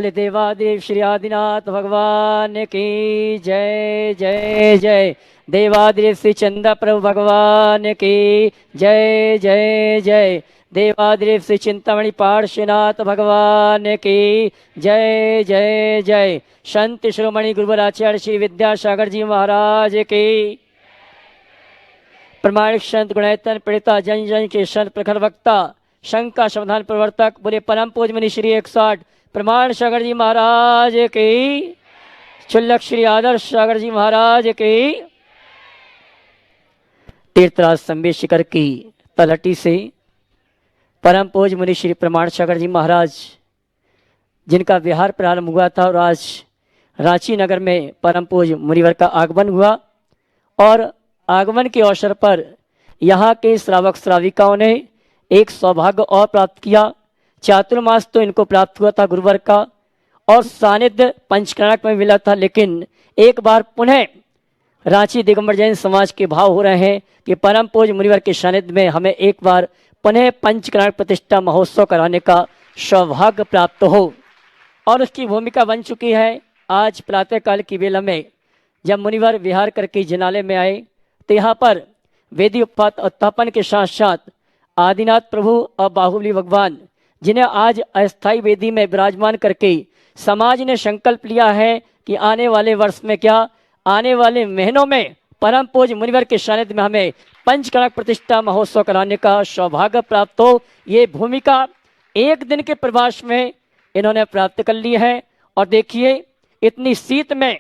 बोले देवादेव श्री आदिनाथ भगवान की जय जय जय। देवादेव श्री चंदा प्रभु भगवान की जय जय जय। देवादेव श्री चिंतामणि पार्श्वनाथ भगवान की जय जय जय। संत शिरोमणि गुरुवर आचार्य श्री विद्यासागर जी महाराज की। प्रमाणिक संत गुणायतन पीड़िता जन जन के संत प्रखर वक्ता शंका समाधान प्रवर्तक बोले परम पूज मुनि श्री 160 प्रमाण सागर जी महाराज की। चुल्लक श्री आदर्श सागर जी महाराज की। तीर्थराज संवेश शिखर की तलहटी से परम पूज मुनि श्री प्रमाण सागर जी महाराज जिनका विहार प्रारंभ हुआ था और आज रांची नगर में परम पूज मुनिवर का आगमन हुआ और आगमन के अवसर पर यहाँ के श्रावक श्राविकाओं ने एक सौभाग्य और प्राप्त किया। चातुर्मास तो इनको प्राप्त हुआ था गुरुवर का और सानिध्य पंचकर्णक में मिला था, लेकिन एक बार पुनः रांची दिगंबर जैन समाज के भाव हो रहे हैं कि परम पूज मुनिवर के सानिध्य में हमें एक बार पुनः पंचकर्णक प्रतिष्ठा महोत्सव कराने का सौभाग्य प्राप्त हो और उसकी भूमिका बन चुकी है। आज प्रातःकाल की वेला में जब मुनिवर विहार करके जिनालय में आए तो यहाँ पर वेदी उत्थापन के साथ साथ आदिनाथ प्रभु और बाहुबली भगवान जिन्हें आज अस्थायी वेदी में विराजमान करके समाज ने संकल्प लिया है कि आने वाले वर्ष में क्या आने वाले महीनों में परम पूज मुनिवर के सानिध्य में हमें पंचकर्णक प्रतिष्ठा महोत्सव कराने का सौभाग्य प्राप्त हो। ये भूमिका एक दिन के प्रवास में इन्होंने प्राप्त कर ली है और देखिए इतनी शीत में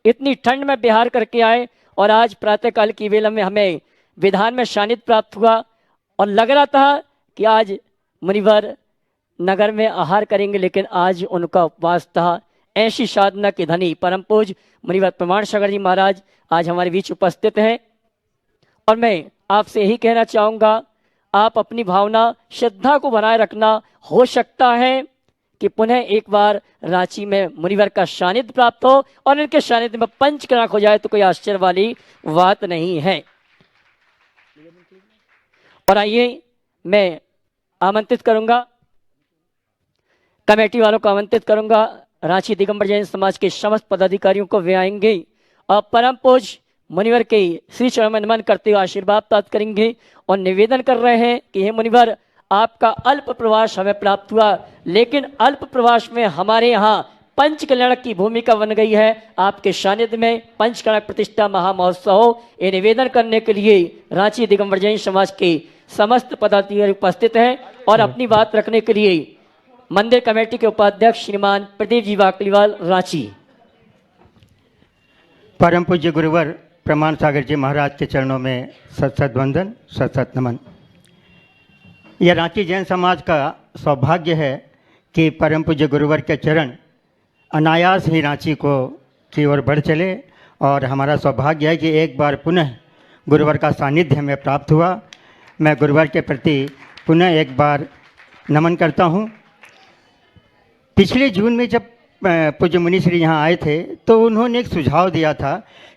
इतनी ठंड में विहार करके आए और आज प्रातःकाल की वेला में हमें विधान में सानिध्य प्राप्त हुआ और लग रहा था कि आज मुनिवर नगर में आहार करेंगे, लेकिन आज उनका उपवास था। ऐसी साधना के धनी परम पूज मुनिवर प्रमाण सागर जी महाराज आज हमारे बीच उपस्थित हैं और मैं आपसे यही कहना चाहूँगा आप अपनी भावना श्रद्धा को बनाए रखना। हो सकता है कि पुनः एक बार रांची में मुनिवर का सानिध्य प्राप्त हो और इनके सानिध्य में पंचकर्णक हो जाए तो कोई आश्चर्य वाली बात नहीं है। और आइए मैं आमंत्रित करूंगा कमेटी वालों को आमंत्रित करूंगा रांची दिगंबर जैन समाज के समस्त पदाधिकारियों को वे आएंगे और परम पूज मुनिवर के श्री चरण में नमन करते हुए आशीर्वाद प्राप्त करेंगे और निवेदन कर रहे हैं कि हे मुनिवर आपका अल्प प्रवास हमें प्राप्त हुआ, लेकिन अल्प प्रवास में हमारे यहाँ पंचकल्याणक की भूमिका बन गई है। आपके सानिध्य में पंचकर्णक प्रतिष्ठा महामहोत्सव हो, ये निवेदन करने के लिए रांची दिगंबर जैन समाज के समस्त पदाधिकारी उपस्थित हैं और अपनी बात रखने के लिए मंदिर कमेटी के उपाध्यक्ष श्रीमान प्रदीप जी वाकलीवाल रांची। परम पूज्य गुरुवर प्रमाण सागर जी महाराज के चरणों में सत वंदन सत नमन। यह रांची जैन समाज का सौभाग्य है कि परम पूज्य गुरुवर के चरण अनायास ही रांची की ओर बढ़ चले और हमारा सौभाग्य है कि एक बार पुनः गुरुवर का सानिध्य हमें प्राप्त हुआ। मैं गुरुवर के प्रति पुनः एक बार नमन करता हूँ। पिछले जून में जब पूज्य मुनि श्री यहाँ आए थे तो उन्होंने एक सुझाव दिया था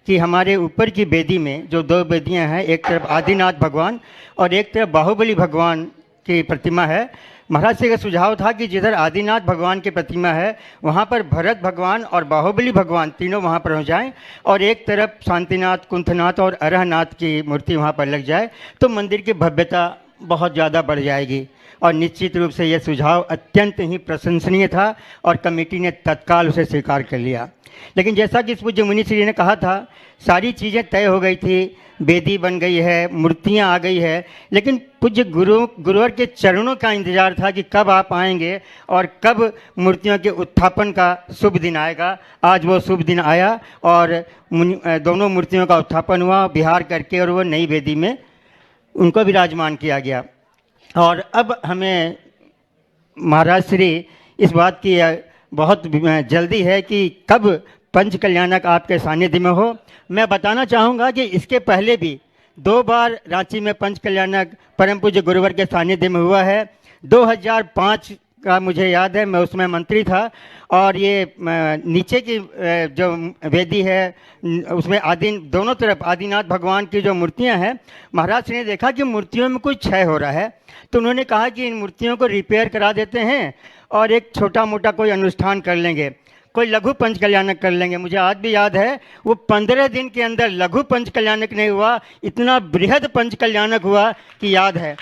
कि हमारे ऊपर की वेदी में जो दो वेदियाँ हैं, एक तरफ आदिनाथ भगवान और एक तरफ बाहुबली भगवान की प्रतिमा है। महाराज से का सुझाव था कि जिधर आदिनाथ भगवान की प्रतिमा है वहाँ पर भरत भगवान और बाहुबली भगवान तीनों वहाँ पर हो जाएं और एक तरफ शांतिनाथ, कुंथनाथ और अरहनाथ की मूर्ति वहाँ पर लग जाए तो मंदिर की भव्यता बहुत ज़्यादा बढ़ जाएगी। और निश्चित रूप से यह सुझाव अत्यंत ही प्रशंसनीय था और कमेटी ने तत्काल उसे स्वीकार कर लिया। लेकिन जैसा कि पूज्य मुनि श्री ने कहा था, सारी चीज़ें तय हो गई थी, वेदी बन गई है, मूर्तियां आ गई है, लेकिन पूज्य गुरुवर के चरणों का इंतजार था कि कब आप आएंगे और कब मूर्तियों के उत्थापन का शुभ दिन आएगा। आज वो शुभ दिन आया और दोनों मूर्तियों का उत्थापन हुआ विहार करके और वो नई वेदी में उनको विराजमान किया गया। और अब हमें महाराज श्री इस बात की बहुत जल्दी है कि कब पंच कल्याणक आपके सानिध्य में हो। मैं बताना चाहूँगा कि इसके पहले भी 2 बार रांची में पंच कल्याणक परम पूज्य गुरुवर के सानिध्य में हुआ है। 2005 का मुझे याद है, मैं उसमें मंत्री था। और ये नीचे की जो वेदी है उसमें दोनों तरफ आदिनाथ भगवान की जो मूर्तियां हैं, महाराज श्री ने देखा कि मूर्तियों में कुछ क्षय हो रहा है, तो उन्होंने कहा कि इन मूर्तियों को रिपेयर करा देते हैं और एक छोटा मोटा कोई अनुष्ठान कर लेंगे, कोई लघु पंच कल्याणक कर लेंगे। मुझे आज भी याद है, वो 15 दिन के अंदर लघु पंच कल्याणक नहीं हुआ, इतना बृहद पंच कल्याणक हुआ कि याद है।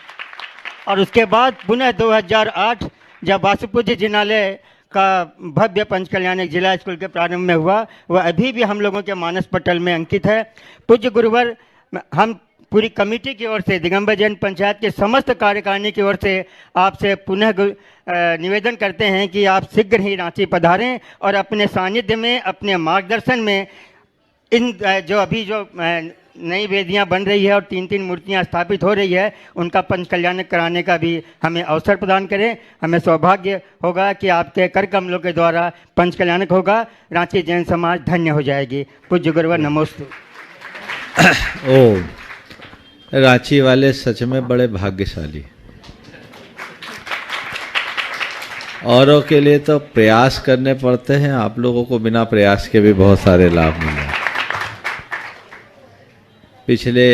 और उसके बाद पुनः 2008 जब वासुपूज्य जिनालय का भव्य पंच कल्याणक जिला स्कूल के प्रारंभ में हुआ, वह अभी भी हम लोगों के मानस पटल में अंकित है। पूज्य गुरुवर, हम पूरी कमेटी की ओर से, दिगंबर जैन पंचायत के समस्त कार्यकारिणी की ओर से आपसे पुनः निवेदन करते हैं कि आप शीघ्र ही रांची पधारें और अपने सानिध्य में, अपने मार्गदर्शन में इन जो अभी जो नई वेदियां बन रही है और 3-3 मूर्तियां स्थापित हो रही है, उनका पंच कल्याण कराने का भी हमें अवसर प्रदान करें। हमें सौभाग्य होगा कि आपके कर कमलों के द्वारा पंच कल्याणक होगा, रांची जैन समाज धन्य हो जाएगी। पूज्य गुरुवर नमोस्तु। ओ, रांची वाले सच में बड़े भाग्यशाली। औरों के लिए तो प्रयास करने पड़ते हैं, आप लोगों को बिना प्रयास के भी बहुत सारे लाभ मिले। पिछले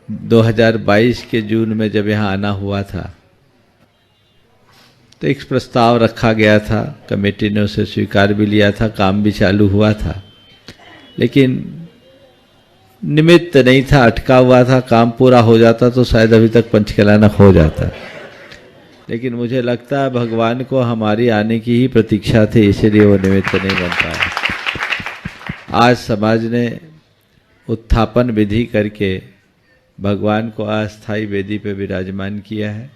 2022 के जून में जब यहाँ आना हुआ था तो एक प्रस्ताव रखा गया था, कमेटी ने उसे स्वीकार भी लिया था, काम भी चालू हुआ था, लेकिन निमित्त नहीं था, अटका हुआ था। काम पूरा हो जाता तो शायद अभी तक पंच कल्याणक हो जाता, लेकिन मुझे लगता है भगवान को हमारी आने की ही प्रतीक्षा थी, इसलिए वो निमित्त नहीं बन पाया। आज समाज ने उत्थापन विधि करके भगवान को अस्थायी वेदी पे विराजमान किया है,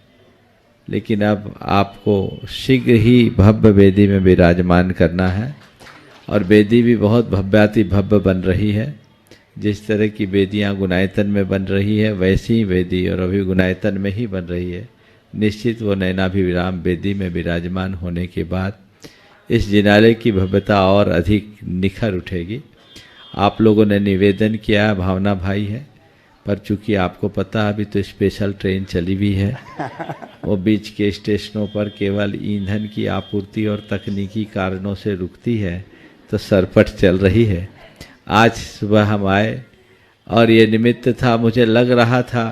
लेकिन अब आपको शीघ्र ही भव्य वेदी में विराजमान करना है। और वेदी भी बहुत भव्याति भव्य बन रही है। जिस तरह की वेदियाँ गुनायतन में बन रही है, वैसी ही वेदी और अभी गुनायतन में ही बन रही है। निश्चित वो नैनाभिराम वेदी में विराजमान होने के बाद इस जिनालय की भव्यता और अधिक निखर उठेगी। आप लोगों ने निवेदन किया, भावना भाई है, पर चूंकि आपको पता अभी तो स्पेशल ट्रेन चली हुई है, वो बीच के स्टेशनों पर केवल ईंधन की आपूर्ति और तकनीकी कारणों से रुकती है, तो सरपट चल रही है। आज सुबह हम आए और ये निमित्त था, मुझे लग रहा था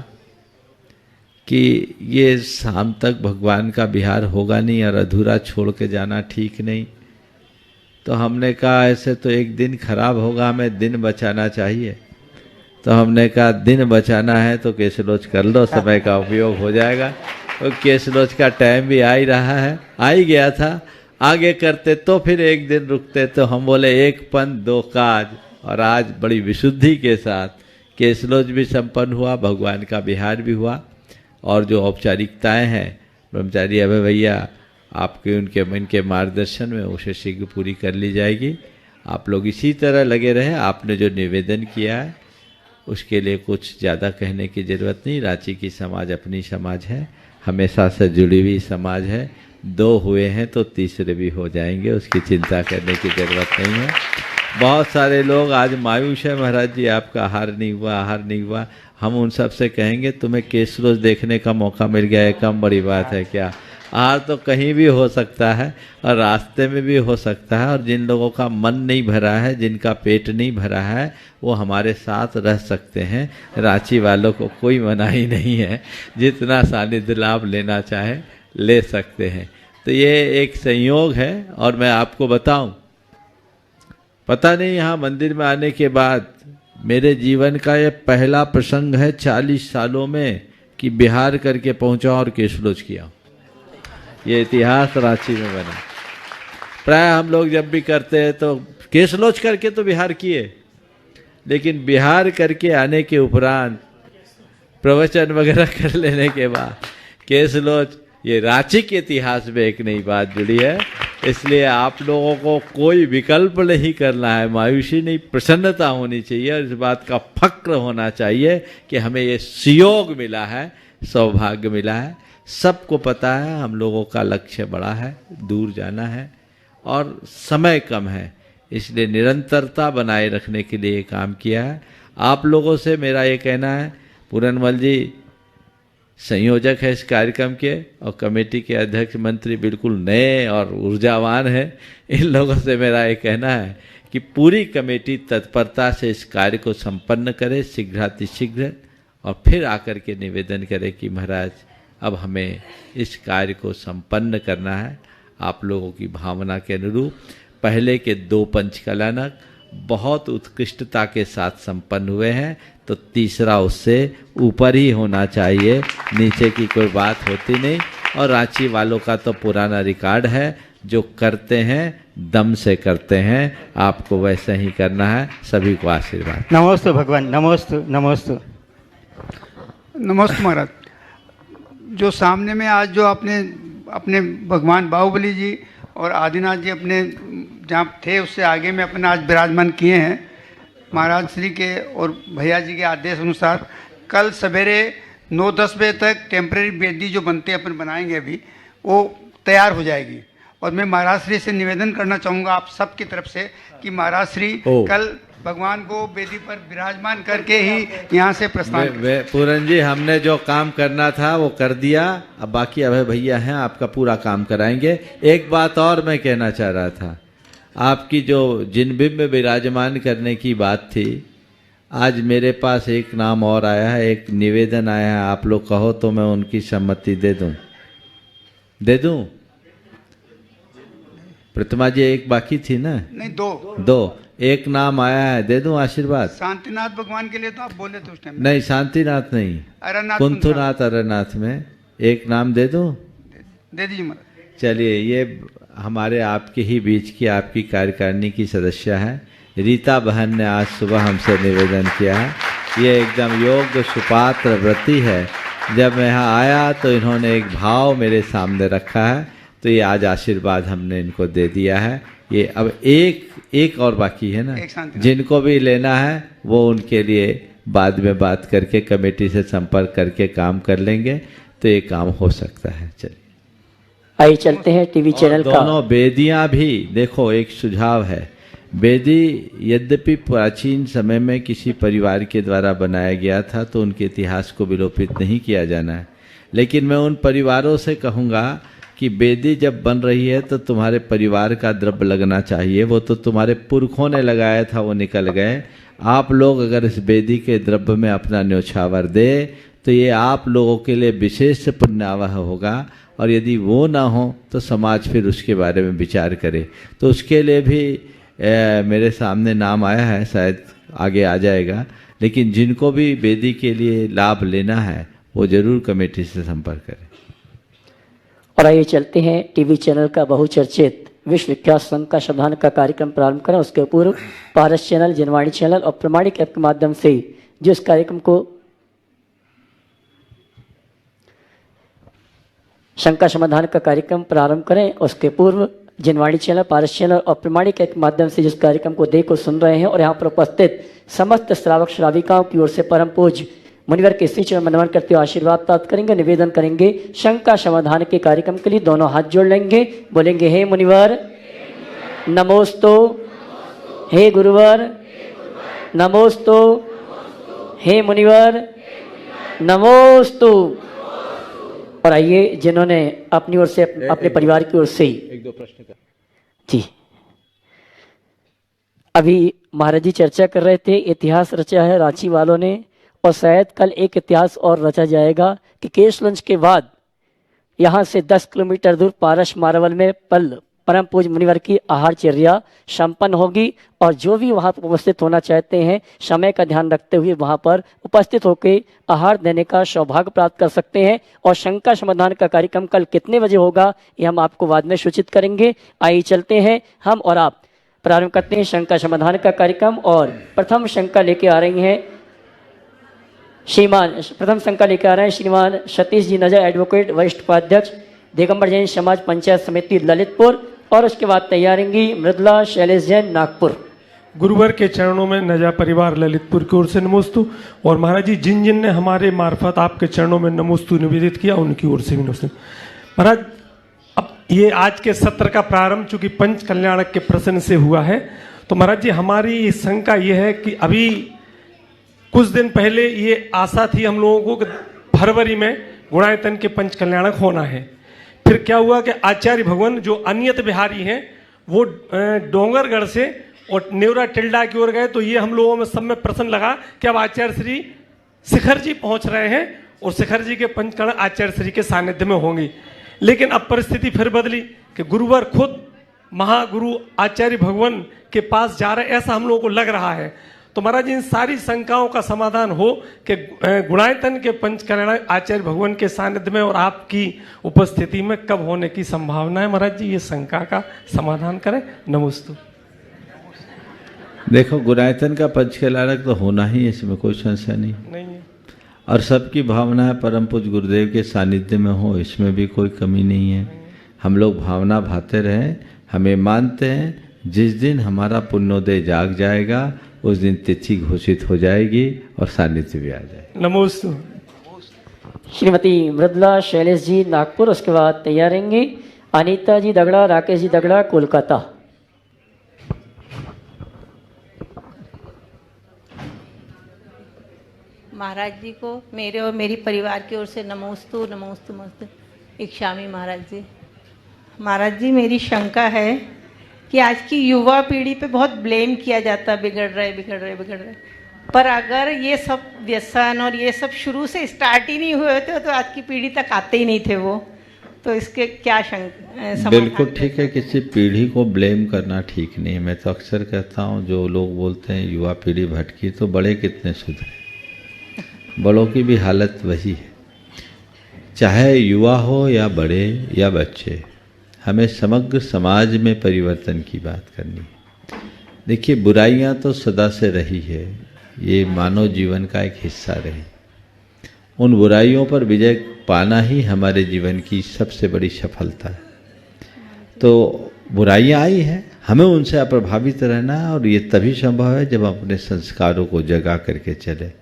कि ये शाम तक भगवान का विहार होगा नहीं और अधूरा छोड़ के जाना ठीक नहीं। तो हमने कहा ऐसे तो एक दिन खराब होगा, हमें दिन बचाना चाहिए। तो हमने कहा दिन बचाना है तो केसलोच कर लो, समय का उपयोग हो जाएगा। तो केसलोच का टाइम भी आ ही रहा है, आ ही गया था। आगे करते तो फिर एक दिन रुकते, तो हम बोले एक पंथ दो काज, और आज बड़ी विशुद्धि के साथ केसलोच भी संपन्न हुआ, भगवान का विहार भी हुआ। और जो औपचारिकताएं हैं ब्रह्मचारी अभय भैया आपके इनके मार्गदर्शन में उसे शीघ्र पूरी कर ली जाएगी। आप लोग इसी तरह लगे रहे। आपने जो निवेदन किया है उसके लिए कुछ ज़्यादा कहने की ज़रूरत नहीं। रांची की समाज अपनी समाज है, हमेशा से जुड़ी हुई समाज है। 2 हुए हैं तो तीसरे भी हो जाएंगे, उसकी चिंता करने की ज़रूरत नहीं है। बहुत सारे लोग आज मायूस है, महाराज जी आपका आहार नहीं हुआ, आहार नहीं हुआ। हम उन सब से कहेंगे तुम्हें केसलोच देखने का मौका मिल गया, ये कम बड़ी बात है क्या? आहार तो कहीं भी हो सकता है और रास्ते में भी हो सकता है। और जिन लोगों का मन नहीं भरा है, जिनका पेट नहीं भरा है, वो हमारे साथ रह सकते हैं। रांची वालों को कोई मनाही नहीं है, जितना सानिध्य लाभ लेना चाहे ले सकते हैं। तो ये एक संयोग है। और मैं आपको बताऊं, पता नहीं यहाँ मंदिर में आने के बाद मेरे जीवन का ये पहला प्रसंग है 40 सालों में कि बिहार करके पहुंचा और केसलोच किया। ये इतिहास रांची में बना। प्राय हम लोग जब भी करते हैं तो केसलोच करके तो बिहार किए, लेकिन बिहार करके आने के उपरांत प्रवचन वगैरह कर लेने के बाद केसलोच, ये रांची के इतिहास में एक नई बात जुड़ी है। इसलिए आप लोगों को कोई विकल्प नहीं करना है, मायूसी नहीं, प्रसन्नता होनी चाहिए और इस बात का फक्र होना चाहिए कि हमें ये सुयोग मिला है, सौभाग्य मिला है। सबको पता है हम लोगों का लक्ष्य बड़ा है, दूर जाना है और समय कम है, इसलिए निरंतरता बनाए रखने के लिए काम किया है। आप लोगों से मेरा ये कहना है, पूरनमल जी संयोजक है इस कार्यक्रम के, और कमेटी के अध्यक्ष मंत्री बिल्कुल नए और ऊर्जावान हैं। इन लोगों से मेरा ये कहना है कि पूरी कमेटी तत्परता से इस कार्य को संपन्न करे शीघ्रातिशीघ्र, और फिर आकर के निवेदन करे कि महाराज अब हमें इस कार्य को संपन्न करना है। आप लोगों की भावना के अनुरूप पहले के 2 पंचकलानक बहुत उत्कृष्टता के साथ संपन्न हुए हैं, तो तीसरा उससे ऊपर ही होना चाहिए, नीचे की कोई बात होती नहीं। और रांची वालों का तो पुराना रिकॉर्ड है, जो करते हैं दम से करते हैं, आपको वैसे ही करना है। सभी को आशीर्वाद। नमोस्तु भगवान, नमोस्तु नमोस्तु। नमस्ते महाराज। जो सामने में आज जो अपने भगवान बाहुबली जी और आदिनाथ जी अपने जहाँ थे उससे आगे में अपने आज विराजमान किए हैं, महाराज श्री के और भैया जी के आदेश अनुसार कल सवेरे 9-10 बजे तक टेम्परेरी बेदी जो बनते अपन बनाएंगे अभी, वो तैयार हो जाएगी। और मैं महाराज श्री से निवेदन करना चाहूँगा आप सबकी तरफ से कि महाराज श्री कल भगवान को वेदी पर विराजमान करके ही यहाँ से प्रस्थान पूरन जी, हमने जो काम करना था वो कर दिया, अब बाकी अभय भैया हैं, आपका पूरा काम कराएंगे। एक बात और मैं कहना चाह रहा था, आपकी जो जिनबिंब में विराजमान करने की बात थी, आज मेरे पास एक नाम और आया है, एक निवेदन आया है। आप लोग कहो तो मैं उनकी सम्मति दे दूं? प्रतिमा जी एक बाकी थी ना? नहीं, दो। एक नाम आया है, दे दूं आशीर्वाद? शांतिनाथ भगवान के लिए तो आप बोले थे उस टाइम। नहीं, शांतिनाथ नहीं, कुंथुनाथ अरनाथ में एक नाम दे दूं? दे दीजिए महाराज। चलिए, ये हमारे आपके ही बीच की आपकी कार्यकारिणी की सदस्य है, रीता बहन ने आज सुबह हमसे निवेदन किया है। ये एकदम योग्य सुपात्र व्रती है। जब मैं यहाँ आया तो इन्होंने एक भाव मेरे सामने रखा है, तो ये आज आशीर्वाद हमने इनको दे दिया है। ये अब एक और बाकी है ना, जिनको भी लेना है वो उनके लिए बाद में बात करके कमेटी से संपर्क करके काम कर लेंगे, तो ये काम हो सकता है। चलिए आइए चलते हैं टीवी चैनल का। दोनों बेदियां भी देखो, एक सुझाव है। बेदी यद्यपि प्राचीन समय में किसी परिवार के द्वारा बनाया गया था, तो उनके इतिहास को विलोपित नहीं किया जाना है, लेकिन मैं उन परिवारों से कहूँगा कि बेदी जब बन रही है तो तुम्हारे परिवार का द्रव्य लगना चाहिए। वो तो तुम्हारे पुरखों ने लगाया था, वो निकल गए। आप लोग अगर इस बेदी के द्रव्य में अपना न्योछावर दे तो ये आप लोगों के लिए विशेष पुण्यावह होगा, और यदि वो ना हो तो समाज फिर उसके बारे में विचार करे। तो उसके लिए भी मेरे सामने नाम आया है, शायद आगे आ जाएगा, लेकिन जिनको भी बेदी के लिए लाभ लेना है वो जरूर कमेटी से संपर्क करें। और आइए चलते हैं टीवी चैनल का बहुचर्चित विश्व विख्यात संघ का शब्दान का कार्यक्रम प्रारंभ करें। उसके पूर्व पारस चैनल, जनवाणी चैनल और प्रमाणिक ऐप के माध्यम से जो इस कार्यक्रम को शंका समाधान का कार्यक्रम प्रारंभ करें, उसके पूर्व जनवाणी चैनल, पारस चैनल और प्रमाणिक ऐप के माध्यम से जिस कार्यक्रम को देख और सुन रहे हैं, और यहाँ पर उपस्थित समस्त श्रावक श्राविकाओं की ओर से परम पूज्य मुनिवर के श्री चरण नमन करते हुए आशीर्वाद प्राप्त करेंगे। निवेदन करेंगे शंका समाधान के कार्यक्रम के लिए दोनों हाथ जोड़ लेंगे, बोलेंगे हे मुनिवर नमोस्तु, हे गुरुवर नमोस्तु, हे मुनिवर नमोस्तु। और आइए जिन्होंने अपनी ओर से अपने परिवार की ओर से एक दो प्रश्न का जी, अभी महाराज जी चर्चा कर रहे थे, इतिहास रचा है रांची वालों ने, और शायद कल एक इतिहास और रचा जाएगा कि केशलंज के बाद यहाँ से 10 किलोमीटर दूर पारस मारवल में परम पूज्य मुनिवर की आहारचर्या संपन्न होगी, और जो भी वहाँ पर उपस्थित होना चाहते हैं समय का ध्यान रखते हुए वहाँ पर उपस्थित होकर आहार देने का सौभाग्य प्राप्त कर सकते हैं। और शंका समाधान का कार्यक्रम कल कितने बजे होगा ये हम आपको बाद में सूचित करेंगे। आइए चलते हैं, हम और आप प्रारंभ करते हैं शंका समाधान का कार्यक्रम। और प्रथम शंका लेके आ रही हैं प्रथम शंका लेकर आ रहे हैं श्रीमान सतीश जी नजर, एडवोकेट, वरिष्ठ उपाध्यक्ष दिगंबर जैन समाज पंचायत समिति ललितपुर, और उसके बाद तैयारेंगी मृदुला शैलेश जैन नागपुर। गुरुवर के चरणों में नजा परिवार ललितपुर की ओर से नमोस्तु, और महाराज जी जिन जिन ने हमारे मार्फत आपके चरणों में नमोस्तु निवेदित किया उनकी ओर से भी नमोस्तु। महाराज अब ये आज के सत्र का प्रारंभ चूंकि पंच कल्याणक के प्रश्न से हुआ है, तो महाराज जी हमारी शंका ये है कि अभी कुछ दिन पहले ये आशा थी हम लोगों को कि फरवरी में गुणायतन के पंच कल्याणक होना है। फिर क्या हुआ कि आचार्य भगवान जो अनियत बिहारी हैं वो डोंगरगढ़ से और नेवरा टिल्डा की ओर गए, तो ये हम लोगों में सब में प्रश्न लगा कि अब आचार्य श्री शिखर जी पहुंच रहे हैं और शिखर जी के पंचकर्ण आचार्य श्री के सानिध्य में होंगी। लेकिन अब परिस्थिति फिर बदली कि गुरुवर खुद महागुरु आचार्य भगवान के पास जा रहे, ऐसा हम लोगों को लग रहा है। तो महाराज इन सारी शंकाओं का समाधान हो कि गुणायतन के पंचकर्ण आचार्य भगवान के सानिध्य में और आपकी उपस्थिति में कब होने की संभावना है, महाराज जी ये शंका का समाधान करें। नमोस्तु। देखो, गुणायतन का पंचकल्याणक तो होना ही है, इसमें कोई संशय नहीं है। और सबकी भावना है परम पूज्य गुरुदेव के सानिध्य में हो, इसमें भी कोई कमी नहीं है। हम लोग भावना भाते रहें, हमें मानते हैं जिस दिन हमारा पुण्योदय जाग जाएगा उस दिन तिथि घोषित हो जाएगी और सानिध्य भी आ जाएगा। नमोस्तु। श्रीमती मृदुला शैलेश जी नागपुर, उसके बाद तैयार रहेंगे अनीता जी दगड़ा, राकेश जी दगड़ा कोलकाता। महाराज जी को मेरे और मेरी परिवार की ओर से नमोस्तु नमोस्तु नमोस्तु। इक्षामी महाराज जी। महाराज जी मेरी शंका है कि आज की युवा पीढ़ी पे बहुत ब्लेम किया जाता है, बिगड़ रहे। पर अगर ये सब व्यसन और ये सब शुरू से स्टार्ट ही नहीं हुए होते तो आज की पीढ़ी तक आते ही नहीं थे वो। तो इसके क्या समाधान? बिल्कुल ठीक है, किसी पीढ़ी को ब्लेम करना ठीक नहीं है। मैं तो अक्सर कहता हूँ जो लोग बोलते हैं युवा पीढ़ी भटकी, तो बड़े कितने सुधरे। बड़ों की भी हालत वही है, चाहे युवा हो या बड़े या बच्चे, हमें समग्र समाज में परिवर्तन की बात करनी है। देखिए, बुराइयां तो सदा से रही है, ये मानव जीवन का एक हिस्सा रही। उन बुराइयों पर विजय पाना ही हमारे जीवन की सबसे बड़ी सफलता है। तो बुराइयां आई हैं, हमें उनसे अप्रभावित रहना है, और ये तभी संभव है जब हम अपने संस्कारों को जगा करके चले।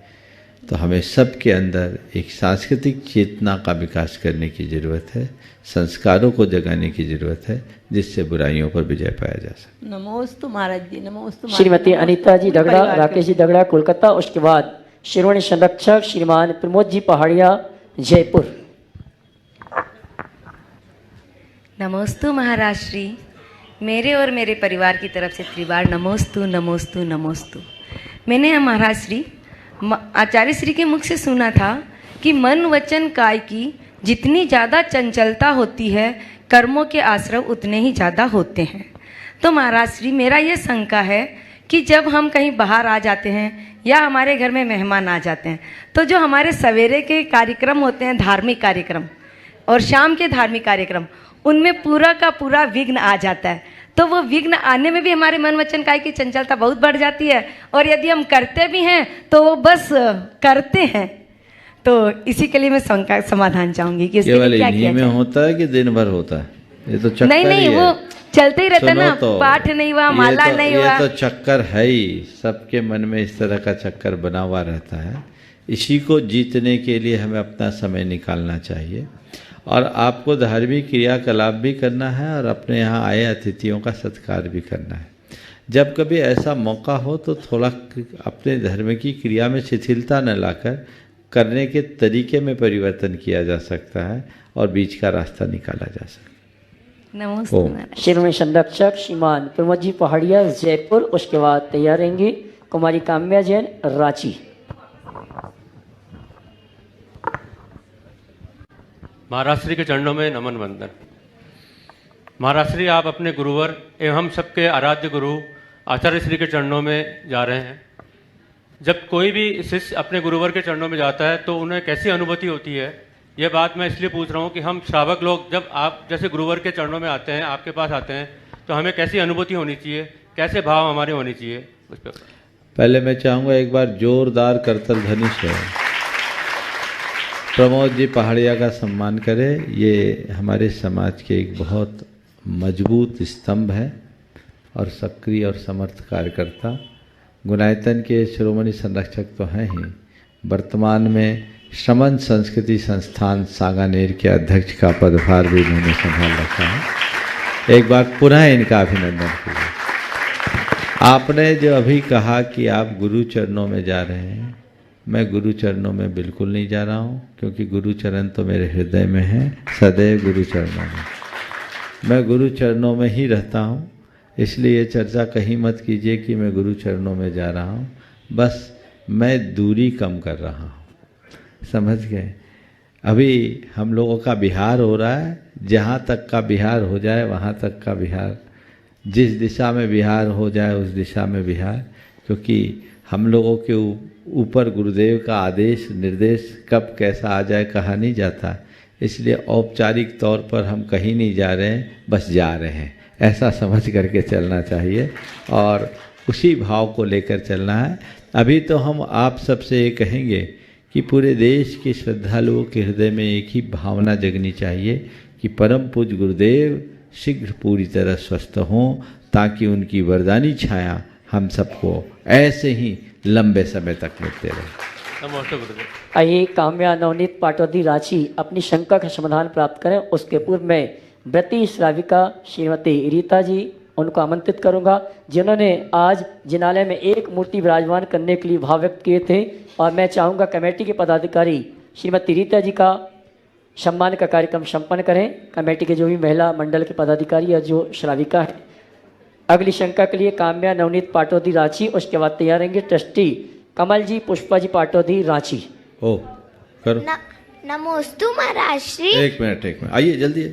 तो हमें सबके अंदर एक सांस्कृतिक चेतना का विकास करने की ज़रूरत है, संस्कारों को जगाने की ज़रूरत है, जिससे बुराइयों पर विजय पाया जा सके। नमोस्तु महाराज जी, नमोस्तु। श्रीमती अनीता जी दगड़ा, राकेश जी दगड़ा कोलकाता, उसके बाद शिरोमणि संरक्षक श्रीमान प्रमोद जी पहाड़िया जयपुर। नमोस्तु महाराज श्री। मेरे और मेरे परिवार की तरफ से त्रिवार नमोस्तु नमोस्तु नमोस्तु। मैंने महाराज श्री आचार्य श्री के मुख से सुना था कि मन वचन काय की जितनी ज़्यादा चंचलता होती है, कर्मों के आश्रय उतने ही ज़्यादा होते हैं। तो महाराज श्री मेरा ये शंका है कि जब हम कहीं बाहर आ जाते हैं या हमारे घर में मेहमान आ जाते हैं, तो जो हमारे सवेरे के कार्यक्रम होते हैं, धार्मिक कार्यक्रम, और शाम के धार्मिक कार्यक्रम, उनमें पूरा का पूरा विघ्न आ जाता है। तो वो विघ्न आने में भी हमारे मन वचन काय की चंचलता बहुत बढ़ जाती है, और यदि हम करते भी हैं तो वो बस करते हैं। तो इसी के लिए मैं शंका समाधान चाहूंगी कि इसके लिए क्या किया में जाए? होता है कि दिन भर होता है? ये तो चक्कर नहीं, ही वो है। चलते ही रहता ना, तो पाठ नहीं हुआ, माला नहीं हुआ। ये तो चक्कर है ही, सबके मन में इस तरह का चक्कर बना हुआ रहता है। इसी को जीतने के लिए हमें अपना समय निकालना चाहिए, और आपको धार्मिक क्रियाकलाप भी करना है और अपने यहाँ आए अतिथियों का सत्कार भी करना है। जब कभी ऐसा मौका हो तो थोड़ा अपने धर्म की क्रिया में शिथिलता न लाकर करने के तरीके में परिवर्तन किया जा सकता है और बीच का रास्ता निकाला जा सकता है। नमस्ते। शिरोमणि संरक्षक श्रीमान प्रमोद जी पहाड़िया जयपुर, उसके बाद तैयार रहेंगे कुमारी काम्या जैन रांची। महाराज श्री के चरणों में नमन वंदन। महाराज श्री, आप अपने गुरुवर एवं हम सबके आराध्य गुरु आचार्य श्री के चरणों में जा रहे हैं। जब कोई भी शिष्य अपने गुरुवर के चरणों में जाता है तो उन्हें कैसी अनुभूति होती है, ये बात मैं इसलिए पूछ रहा हूँ कि हम श्रावक लोग जब आप जैसे गुरुवर के चरणों में आते हैं, आपके पास आते हैं, तो हमें कैसी अनुभूति होनी चाहिए, कैसे भाव हमारे होने चाहिए, उस पर पहले मैं चाहूँगा एक बार जोरदार करतल ध्वनि से प्रमोद जी पहाड़िया का सम्मान करें। ये हमारे समाज के एक बहुत मजबूत स्तंभ है और सक्रिय और समर्थ कार्यकर्ता। गुणायतन के शिरोमणि संरक्षक तो हैं ही, वर्तमान में श्रमण संस्कृति संस्थान सांगानेर के अध्यक्ष का पदभार भी इन्होंने संभाल रखा है। एक बार पुनः इनका अभिनंदन कीजिए। आपने जो अभी कहा कि आप गुरु चरणों में जा रहे हैं, मैं गुरु चरणों में बिल्कुल नहीं जा रहा हूँ, क्योंकि गुरु चरण तो मेरे हृदय में है, सदैव गुरु चरणों में। मैं गुरु चरणों में ही रहता हूँ, इसलिए ये चर्चा कहीं मत कीजिए कि मैं गुरु चरणों में जा रहा हूँ। बस मैं दूरी कम कर रहा हूँ, समझ गए। अभी हम लोगों का बिहार हो रहा है, जहाँ तक का बिहार हो जाए वहाँ तक का बिहार, जिस दिशा में बिहार हो जाए उस दिशा में बिहार, क्योंकि हम लोगों के ऊपर गुरुदेव का आदेश निर्देश कब कैसा आ जाए कहा नहीं जाता। इसलिए औपचारिक तौर पर हम कहीं नहीं जा रहे हैं, बस जा रहे हैं, ऐसा समझ करके चलना चाहिए और उसी भाव को लेकर चलना है। अभी तो हम आप सबसे ये कहेंगे कि पूरे देश के श्रद्धालुओं के हृदय में एक ही भावना जगनी चाहिए कि परम पूज्य गुरुदेव शीघ्र पूरी तरह स्वस्थ हों, ताकि उनकी वरदानी छाया हम सबको ऐसे ही लंबे समय तक मिलते रहे। नमस्ते गुरुदेव। आइए काम्या नवनीत पाटौदी रांची अपनी शंका का समाधान प्राप्त करें। उसके पूर्व में व्रती श्राविका श्रीमती रीता जी, उनको आमंत्रित करूंगा, जिन्होंने आज जिनालय में एक मूर्ति विराजमान करने के लिए भाव व्यक्त किए थे। और मैं चाहूँगा कमेटी के पदाधिकारी श्रीमती रीता जी का सम्मान का कार्यक्रम संपन्न करें। कमेटी के जो भी महिला मंडल के पदाधिकारी या जो श्राविका है। अगली शंका के लिए काम्या नवनीत पाटौदी रांची, उसके बाद तैयार रहेंगे ट्रस्टी कमल जी पुष्पा जी पाटौदी रांची। ओ करो। नमोस्तु महाराज श्री। एक मिनट आइए जल्दी।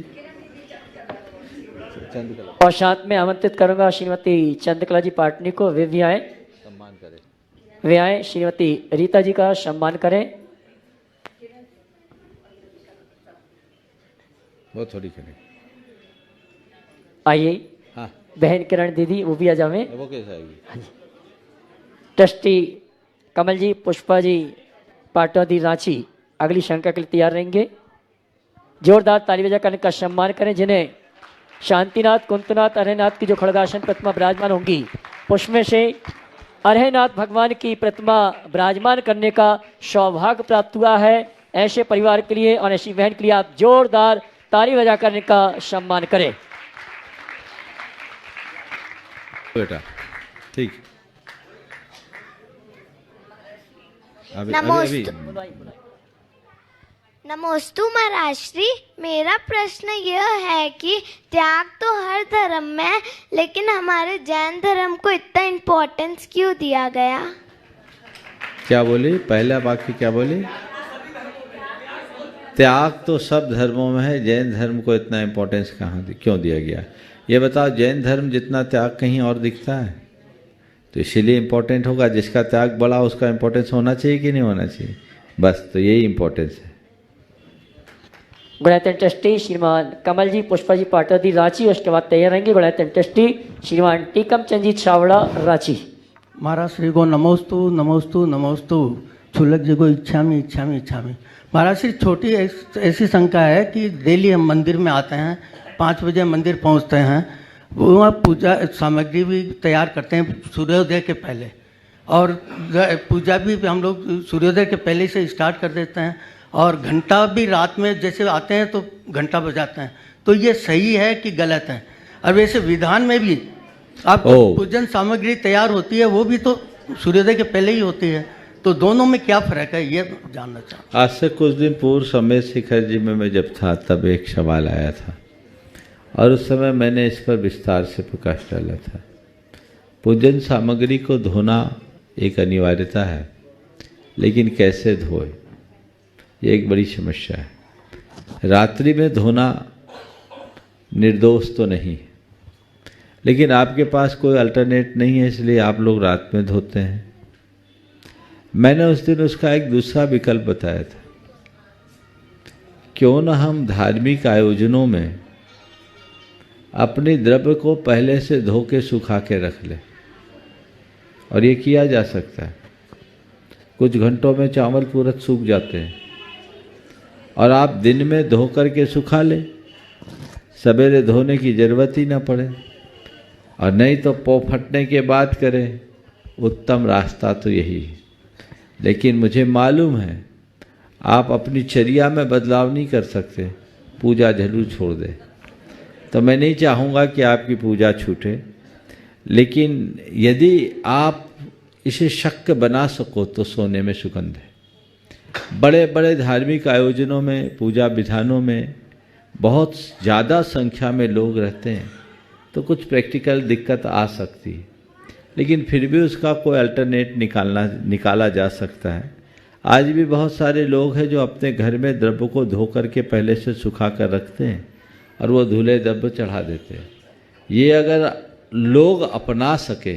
और साथ में आमंत्रित करूंगा श्रीमती चंद्रकला जी पाटनी को, वे भी आए, सम्मान करें। वे आए, श्रीमती रीता जी का सम्मान करें। वो थोड़ी करें। आइए हाँ, बहन किरण दीदी वो भी आ जावे। वो कैसे आएगी? ट्रस्टी कमल जी पुष्पा जी पाटौदी रांची अगली शंका के लिए तैयार रहेंगे। जोरदार ताली बजा कर इनका सम्मान करें, जिन्हें शांतिनाथ कुंतनाथ अरहनाथ की जो खड़गासन प्रतिमा विराजमान होंगी, उसमें से अरहनाथ भगवान की प्रतिमा विराजमान करने का सौभाग्य प्राप्त हुआ है। ऐसे परिवार के लिए और ऐसी बहन के लिए आप जोरदार ताली बजा कर इनका सम्मान करें। बेटा ठीक। अभी नमोस्तु महाराज श्री। मेरा प्रश्न यह है कि त्याग तो हर धर्म में है, लेकिन हमारे जैन धर्म को इतना इम्पोर्टेंस क्यों दिया गया? क्या बोली? पहला वाक्य क्या बोली? त्याग तो सब धर्मों में है, जैन धर्म को इतना इम्पोर्टेंस क्यों दिया गया? ये बताओ, जैन धर्म जितना त्याग कहीं और दिखता है? तो इसीलिए इम्पोर्टेंट होगा। जिसका त्याग बड़ा उसका इम्पोर्टेंस होना चाहिए कि नहीं होना चाहिए? बस तो यही इम्पोर्टेंस है। गुणायतन ट्रस्टी श्रीमान कमल जी पुष्पा जी पाटौदी रांची, उसके बाद तैयार रहेंगे गुणायतन ट्रस्टी श्रीमान टीकम चंदजीत छावड़ा रांची। महाराज श्री को नमोस्तु नमोस्तु नमोस्तु। छुलक जी को इच्छामी इच्छामी इच्छामी। महाराज श्री छोटी ऐसी शंका है कि डेली हम मंदिर में आते हैं, 5 बजे मंदिर पहुंचते हैं, वहाँ पूजा सामग्री भी तैयार करते हैं सूर्योदय के पहले, और पूजा भी हम लोग सूर्योदय के पहले से स्टार्ट कर देते हैं, और घंटा भी रात में जैसे आते हैं तो घंटा बजाते हैं। तो ये सही है कि गलत है? और वैसे विधान में भी आप पूजन सामग्री तैयार होती है, वो भी तो सूर्योदय के पहले ही होती है, तो दोनों में क्या फर्क है ये जानना चाहता हूँ। आज से कुछ दिन पूर्व समेत शिखर जी में मैं जब था तब एक सवाल आया था, और उस समय मैंने इस पर विस्तार से प्रकाश डाला था। पूजन सामग्री को धोना एक अनिवार्यता है, लेकिन कैसे धोए ये एक बड़ी समस्या है। रात्रि में धोना निर्दोष तो नहीं, लेकिन आपके पास कोई अल्टरनेट नहीं है, इसलिए आप लोग रात में धोते हैं। मैंने उस दिन उसका एक दूसरा विकल्प बताया था। क्यों न हम धार्मिक आयोजनों में अपने द्रव्य को पहले से धो के सुखा के रख लें, और ये किया जा सकता है। कुछ घंटों में चावल पूरत सूख जाते हैं, और आप दिन में धो करके सुखा लें, सवेरे धोने की ज़रूरत ही ना पड़े, और नहीं तो पौ फटने के बाद करें। उत्तम रास्ता तो यही है। लेकिन मुझे मालूम है आप अपनी चर्या में बदलाव नहीं कर सकते, पूजा जरूर छोड़ दें। तो मैं नहीं चाहूँगा कि आपकी पूजा छूटे, लेकिन यदि आप इसे शक्य बना सको तो सोने में सुगंध है। बड़े बड़े धार्मिक आयोजनों में, पूजा विधानों में बहुत ज़्यादा संख्या में लोग रहते हैं तो कुछ प्रैक्टिकल दिक्कत आ सकती है, लेकिन फिर भी उसका कोई अल्टरनेट निकाला जा सकता है। आज भी बहुत सारे लोग हैं जो अपने घर में द्रव्य को धो करके पहले से सुखा कर रखते हैं और वो धुले द्रव्य चढ़ा देते हैं। ये अगर लोग अपना सके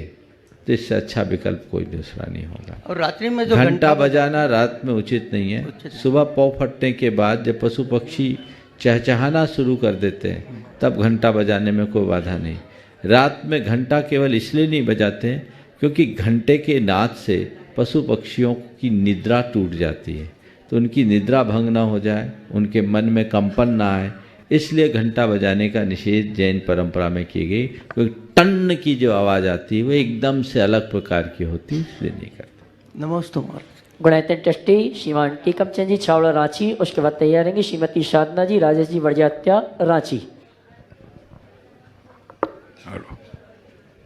तो इससे अच्छा विकल्प कोई दूसरा नहीं होगा। और रात्रि में जो घंटा बजाना रात में उचित नहीं है। सुबह पौ फटने के बाद जब पशु पक्षी चहचहाना शुरू कर देते हैं तब घंटा बजाने में कोई बाधा नहीं। रात में घंटा केवल इसलिए नहीं बजाते हैं क्योंकि घंटे के नाद से पशु पक्षियों की निद्रा टूट जाती है, तो उनकी निद्रा भंग ना हो जाए, उनके मन में कंपन ना आए, इसलिए घंटा बजाने का निषेध जैन परंपरा में की गई। क्योंकि टन की जो आवाज़ आती है वो एकदम से अलग प्रकार की होती है, इसलिए नहीं करते। नमस्ते महाराज। गुणायतन ट्रस्टी श्रीमान टीकमचंद जी छावड़ा रांची, उसके बाद तैयार रहेंगे श्रीमती साधना जी, राजेश जी बड़जात्या रांची।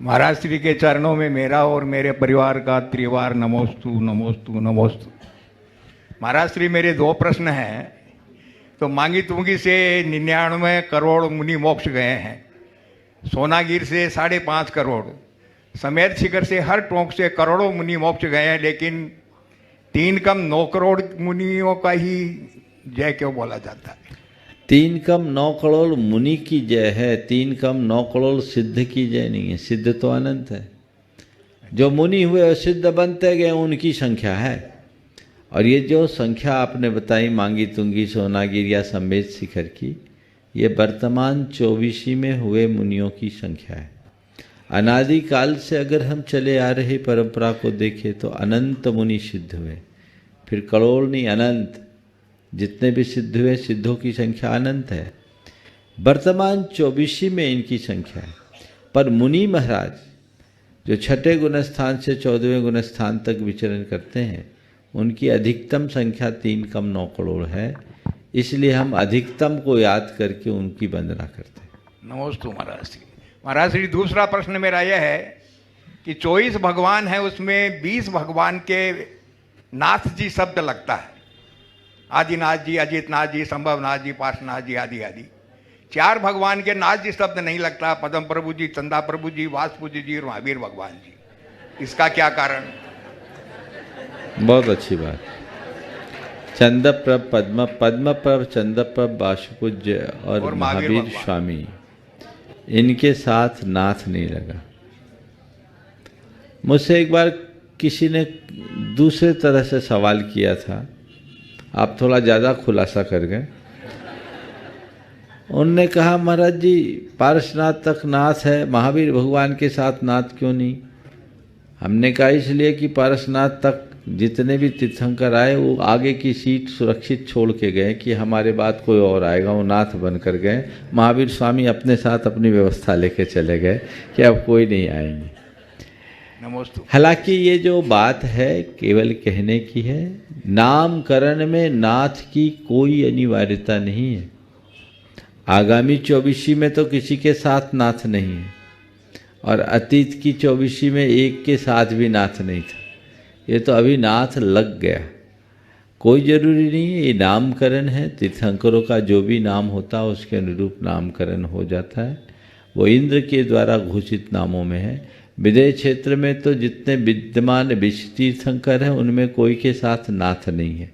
महाराज श्री के चरणों में मेरा और मेरे परिवार का त्रिवार नमोस्तु नमोस्तु नमोस्तु। महाराज श्री मेरे 2 प्रश्न हैं। तो मांगी तुंगी से 99 करोड़ मुनि मोक्ष गए हैं, सोनागिर से 5.5 करोड़, समेत शिखर से हर टोंक से करोड़ों मुनि मोक्ष गए हैं, लेकिन 3 कम 9 करोड़ मुनियों का ही जय क्यों बोला जाता है? 3 कम 9 करोड़ मुनि की जय है, 3 कम 9 करोड़ सिद्ध की जय नहीं है। सिद्ध तो अनंत है, जो मुनि हुए और सिद्ध बनते गए उनकी संख्या है। और ये जो संख्या आपने बताई मांगी तुंगी, सोनागिर या समेत शिखर की, ये वर्तमान 24वीं में हुए मुनियों की संख्या है। अनादिकाल से अगर हम चले आ रही परंपरा को देखें तो अनंत मुनि सिद्ध हुए, फिर करोड़ नहीं अनंत, जितने भी सिद्ध हुए सिद्धों की संख्या अनंत है। वर्तमान 24वीं में इनकी संख्या है। पर मुनि महाराज जो 6ठे गुणस्थान से 14वें गुणस्थान तक विचरण करते हैं उनकी अधिकतम संख्या 3 कम 9 करोड़ है, इसलिए हम अधिकतम को याद करके उनकी वंदना करते हैं। नमोस्तु महाराज श्री। महाराज श्री दूसरा प्रश्न मेरा यह है कि 24 भगवान है, उसमें 20 भगवान के नाथ जी शब्द लगता है। आदिनाथ जी, अजितनाथ जी, संभवनाथ जी, पार्श्वनाथ जी आदि आदि। 4 भगवान के नाथ जी शब्द नहीं लगता, पद्म प्रभु जी, चंदा प्रभु जी, वासुपुजी जी और महावीर भगवान जी। इसका क्या कारण? बहुत अच्छी बात। चंद्रप्रभ, पद्मप्रभ, चंद्रप्रभ, वासुपूज्य और महावीर स्वामी, इनके साथ नाथ नहीं लगा। मुझसे एक बार किसी ने दूसरे तरह से सवाल किया था, आप थोड़ा ज़्यादा खुलासा कर गए। उनने कहा महाराज जी पार्श्वनाथ तक नाथ है, महावीर भगवान के साथ नाथ क्यों नहीं? हमने कहा इसलिए कि पार्श्वनाथ तक जितने भी तीर्थंकर आए वो आगे की सीट सुरक्षित छोड़ के गए कि हमारे बाद कोई और आएगा, वो नाथ बन कर गए। महावीर स्वामी अपने साथ अपनी व्यवस्था लेके चले गए कि अब कोई नहीं आएंगे। हालांकि ये जो बात है केवल कहने की है, नामकरण में नाथ की कोई अनिवार्यता नहीं है। आगामी 24वीं में तो किसी के साथ नाथ नहीं है और अतीत की 24वीं में एक के साथ भी नाथ नहीं था। ये तो अभी नाथ लग गया, कोई जरूरी नहीं है। ये नामकरण है, तीर्थंकरों का जो भी नाम होता है उसके अनुरूप नामकरण हो जाता है। वो इंद्र के द्वारा घोषित नामों में है। विदेश क्षेत्र में तो जितने विद्यमान विश्व तीर्थंकर हैं उनमें कोई के साथ नाथ नहीं है,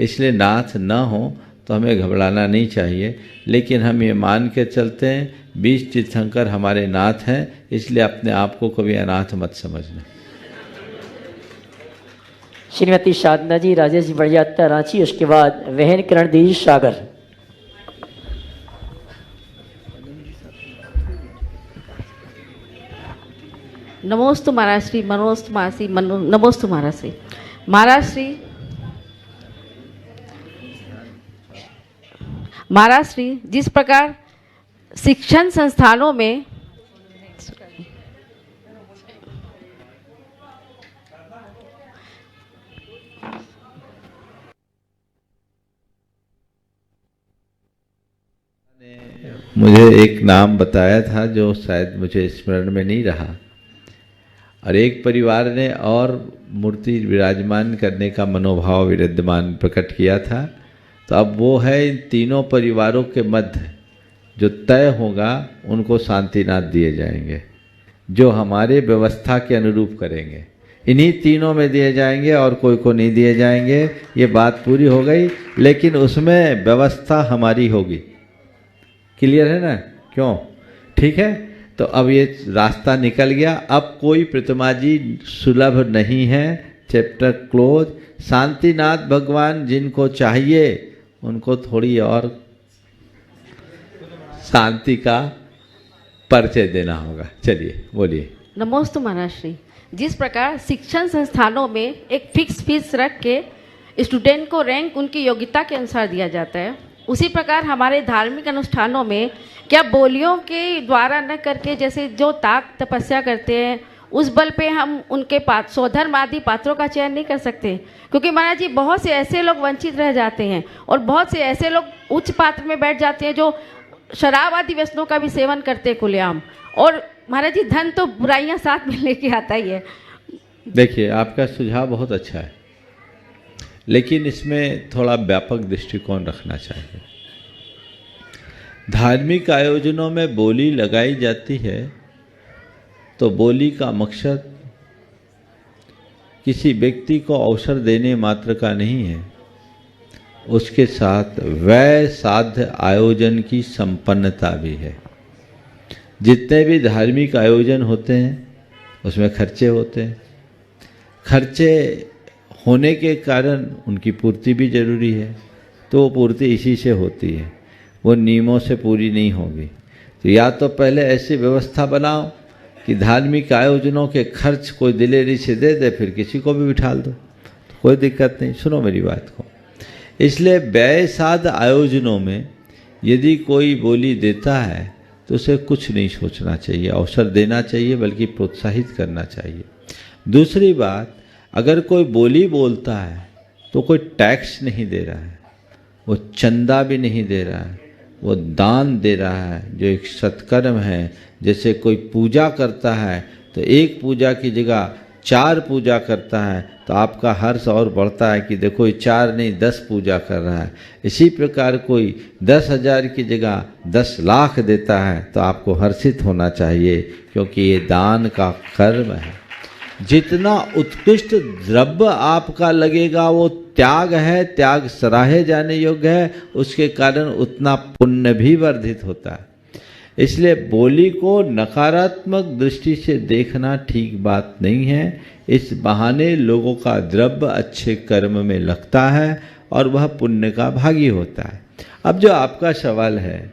इसलिए नाथ न हो तो हमें घबराना नहीं चाहिए। लेकिन हम ये मान के चलते हैं 20 तीर्थंकर हमारे नाथ हैं, इसलिए अपने आप को कभी अनाथ मत समझना। श्रीमती साधना जी, राजेश जी बड़जात्या रांची, उसके बाद वहन किरण दी सागर। नमोस्तु महाराज श्री, मनोस्तु मासी, नमोस्तु महाराज श्री। महाराज श्री जिस प्रकार शिक्षण संस्थानों में मुझे एक नाम बताया था जो शायद मुझे स्मरण में नहीं रहा। और एक परिवार ने और मूर्ति विराजमान करने का मनोभाव विराजमान प्रकट किया था। तो अब वो है इन तीनों परिवारों के मध्य जो तय होगा उनको शांतिनाथ दिए जाएंगे, जो हमारे व्यवस्था के अनुरूप करेंगे। इन्हीं तीनों में दिए जाएंगे और कोई को नहीं दिए जाएंगे। ये बात पूरी हो गई, लेकिन उसमें व्यवस्था हमारी होगी। क्लियर है ना? क्यों? ठीक है। तो अब ये रास्ता निकल गया। अब कोई प्रतिमा जी सुलभ नहीं है। Chapter close. शांतिनाथ भगवान जिनको चाहिए उनको थोड़ी और शांति का परिचय देना होगा। चलिए बोलिए। नमोस्तु महाराज श्री। जिस प्रकार शिक्षण संस्थानों में एक फिक्स फीस रख के स्टूडेंट को रैंक उनकी योग्यता के अनुसार दिया जाता है, उसी प्रकार हमारे धार्मिक अनुष्ठानों में क्या बोलियों के द्वारा न करके, जैसे जो ताक तपस्या करते हैं उस बल पे हम उनके स्वधर्म आदि पात्रों का चयन नहीं कर सकते? क्योंकि महाराज जी बहुत से ऐसे लोग वंचित रह जाते हैं और बहुत से ऐसे लोग उच्च पात्र में बैठ जाते हैं जो शराब आदि व्यसनों का भी सेवन करते हैं खुलेआम। और महाराज जी धन तो बुराइयां साथ में लेके आता ही है। देखिए, आपका सुझाव बहुत अच्छा है, लेकिन इसमें थोड़ा व्यापक दृष्टिकोण रखना चाहिए। धार्मिक आयोजनों में बोली लगाई जाती है तो बोली का मकसद किसी व्यक्ति को अवसर देने मात्र का नहीं है, उसके साथ व्यय साध्य आयोजन की संपन्नता भी है। जितने भी धार्मिक आयोजन होते हैं उसमें खर्चे होते हैं। खर्चे होने के कारण उनकी पूर्ति भी जरूरी है, तो वो पूर्ति इसी से होती है, वो नियमों से पूरी नहीं होगी। तो या तो पहले ऐसी व्यवस्था बनाओ कि धार्मिक आयोजनों के खर्च कोई दिलेरी से दे दे, फिर किसी को भी बिठा दो, तो कोई दिक्कत नहीं। सुनो मेरी बात को। इसलिए व्यय साध आयोजनों में यदि कोई बोली देता है तो उसे कुछ नहीं सोचना चाहिए, अवसर देना चाहिए, बल्कि प्रोत्साहित करना चाहिए। दूसरी बात, अगर कोई बोली बोलता है तो कोई टैक्स नहीं दे रहा है, वो चंदा भी नहीं दे रहा है, वो दान दे रहा है, जो एक सत्कर्म है। जैसे कोई पूजा करता है तो एक पूजा की जगह 4 पूजा करता है तो आपका हर्ष और बढ़ता है कि देखो ये 4 नहीं 10 पूजा कर रहा है। इसी प्रकार कोई 10,000 की जगह 10 लाख देता है तो आपको हर्षित होना चाहिए, क्योंकि ये दान का कर्म है। जितना उत्कृष्ट द्रव्य आपका लगेगा वो त्याग है, त्याग सराहे जाने योग्य है, उसके कारण उतना पुण्य भी वर्धित होता है। इसलिए बोली को नकारात्मक दृष्टि से देखना ठीक बात नहीं है। इस बहाने लोगों का द्रव्य अच्छे कर्म में लगता है और वह पुण्य का भागी होता है। अब जो आपका सवाल है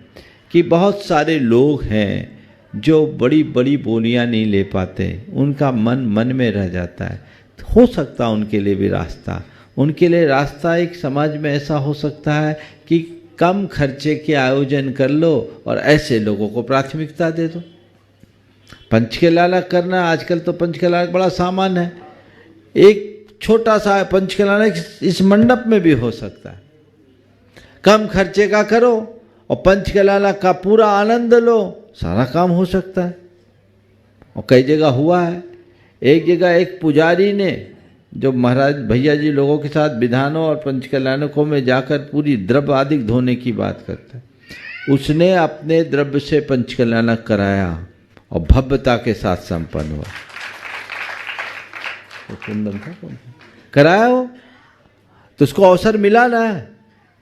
कि बहुत सारे लोग हैं जो बड़ी बड़ी बोलियां नहीं ले पाते, उनका मन में रह जाता है, हो सकता है उनके लिए भी रास्ता, उनके लिए रास्ता एक समाज में ऐसा हो सकता है कि कम खर्चे के आयोजन कर लो और ऐसे लोगों को प्राथमिकता दे दो। पंचकेलाला करना आजकल तो पंचकेलाला बड़ा सामान है। एक छोटा सा पंचकेलाला इस मंडप में भी हो सकता है। कम खर्चे का करो और पंचकेलाला का पूरा आनंद लो, सारा काम हो सकता है। और कई जगह हुआ है। एक जगह एक पुजारी ने, जो महाराज भैया जी लोगों के साथ विधानों और पंचकल्याणकों में जाकर पूरी द्रव्य आदि धोने की बात करता है, उसने अपने द्रव्य से पंचकल्याणक कराया और भव्यता के साथ संपन्न हुआ। तो कुंदन था कौन कराया हो, तो उसको अवसर मिला ना।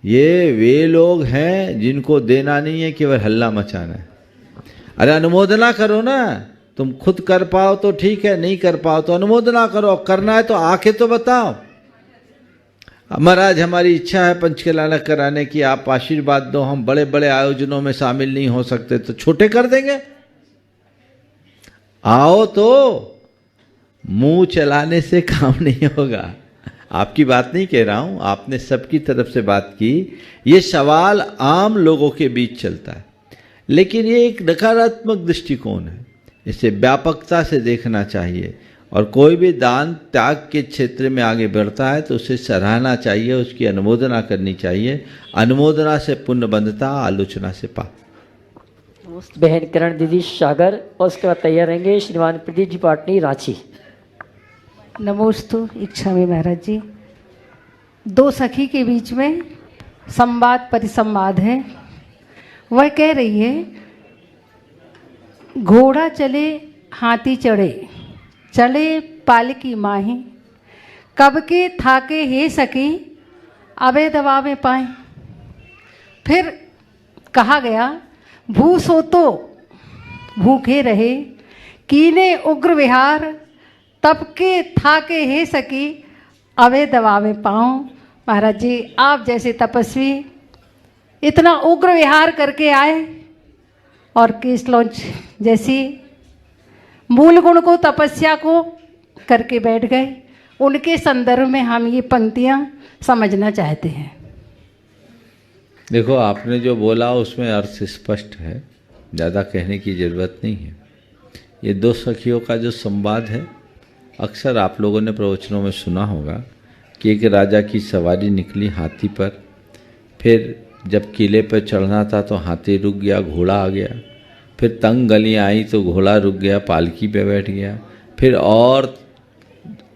ये वे लोग हैं जिनको देना नहीं है, केवल हल्ला मचाना है। अरे अनुमोदना करो ना, तुम खुद कर पाओ तो ठीक है, नहीं कर पाओ तो अनुमोदना करो, करना है तो आके तो बताओ। महाराज हमारी इच्छा है पंचकल्याणक कराने की, आप आशीर्वाद दो, हम बड़े बड़े आयोजनों में शामिल नहीं हो सकते तो छोटे कर देंगे। आओ तो, मुंह चलाने से काम नहीं होगा। आपकी बात नहीं कह रहा हूं, आपने सबकी तरफ से बात की। ये सवाल आम लोगों के बीच चलता है, लेकिन ये एक नकारात्मक दृष्टिकोण है। इसे व्यापकता से देखना चाहिए और कोई भी दान त्याग के क्षेत्र में आगे बढ़ता है तो उसे सराहना चाहिए, उसकी अनुमोदना करनी चाहिए। अनुमोदना से पुण्य बंधता, आलोचना से पाप। नमोस्तु। बहन किरण दीदी सागर और उसके बाद तैयार रहेंगे श्रीमान प्रदीप जी पाटनी रांची। नमोस्तु इच्छामी महाराज जी। दो सखी के बीच में संवाद परिसंवाद है। वह कह रही है, घोड़ा चले हाथी चढ़े, चले पालकी माही, कब के थाके हे सकी, अबे दबा में पाए। फिर कहा गया, भू सो तो भूखे रहे, कीने उग्र विहार, तब के थाके हे सकी, अबे दबा में पाऊँ। महाराज जी, आप जैसे तपस्वी इतना उग्र विहार करके आए और केस लॉन्च जैसी मूल गुण को, तपस्या को करके बैठ गए। उनके संदर्भ में हम ये पंक्तियाँ समझना चाहते हैं। देखो, आपने जो बोला उसमें अर्थ स्पष्ट है, ज़्यादा कहने की ज़रूरत नहीं है। ये दो सखियों का जो संवाद है, अक्सर आप लोगों ने प्रवचनों में सुना होगा कि एक राजा की सवारी निकली हाथी पर, फिर जब किले पर चढ़ना था तो हाथी रुक गया, घोड़ा आ गया, फिर तंग गलियाँ आई तो घोड़ा रुक गया, पालकी पे बैठ गया, फिर और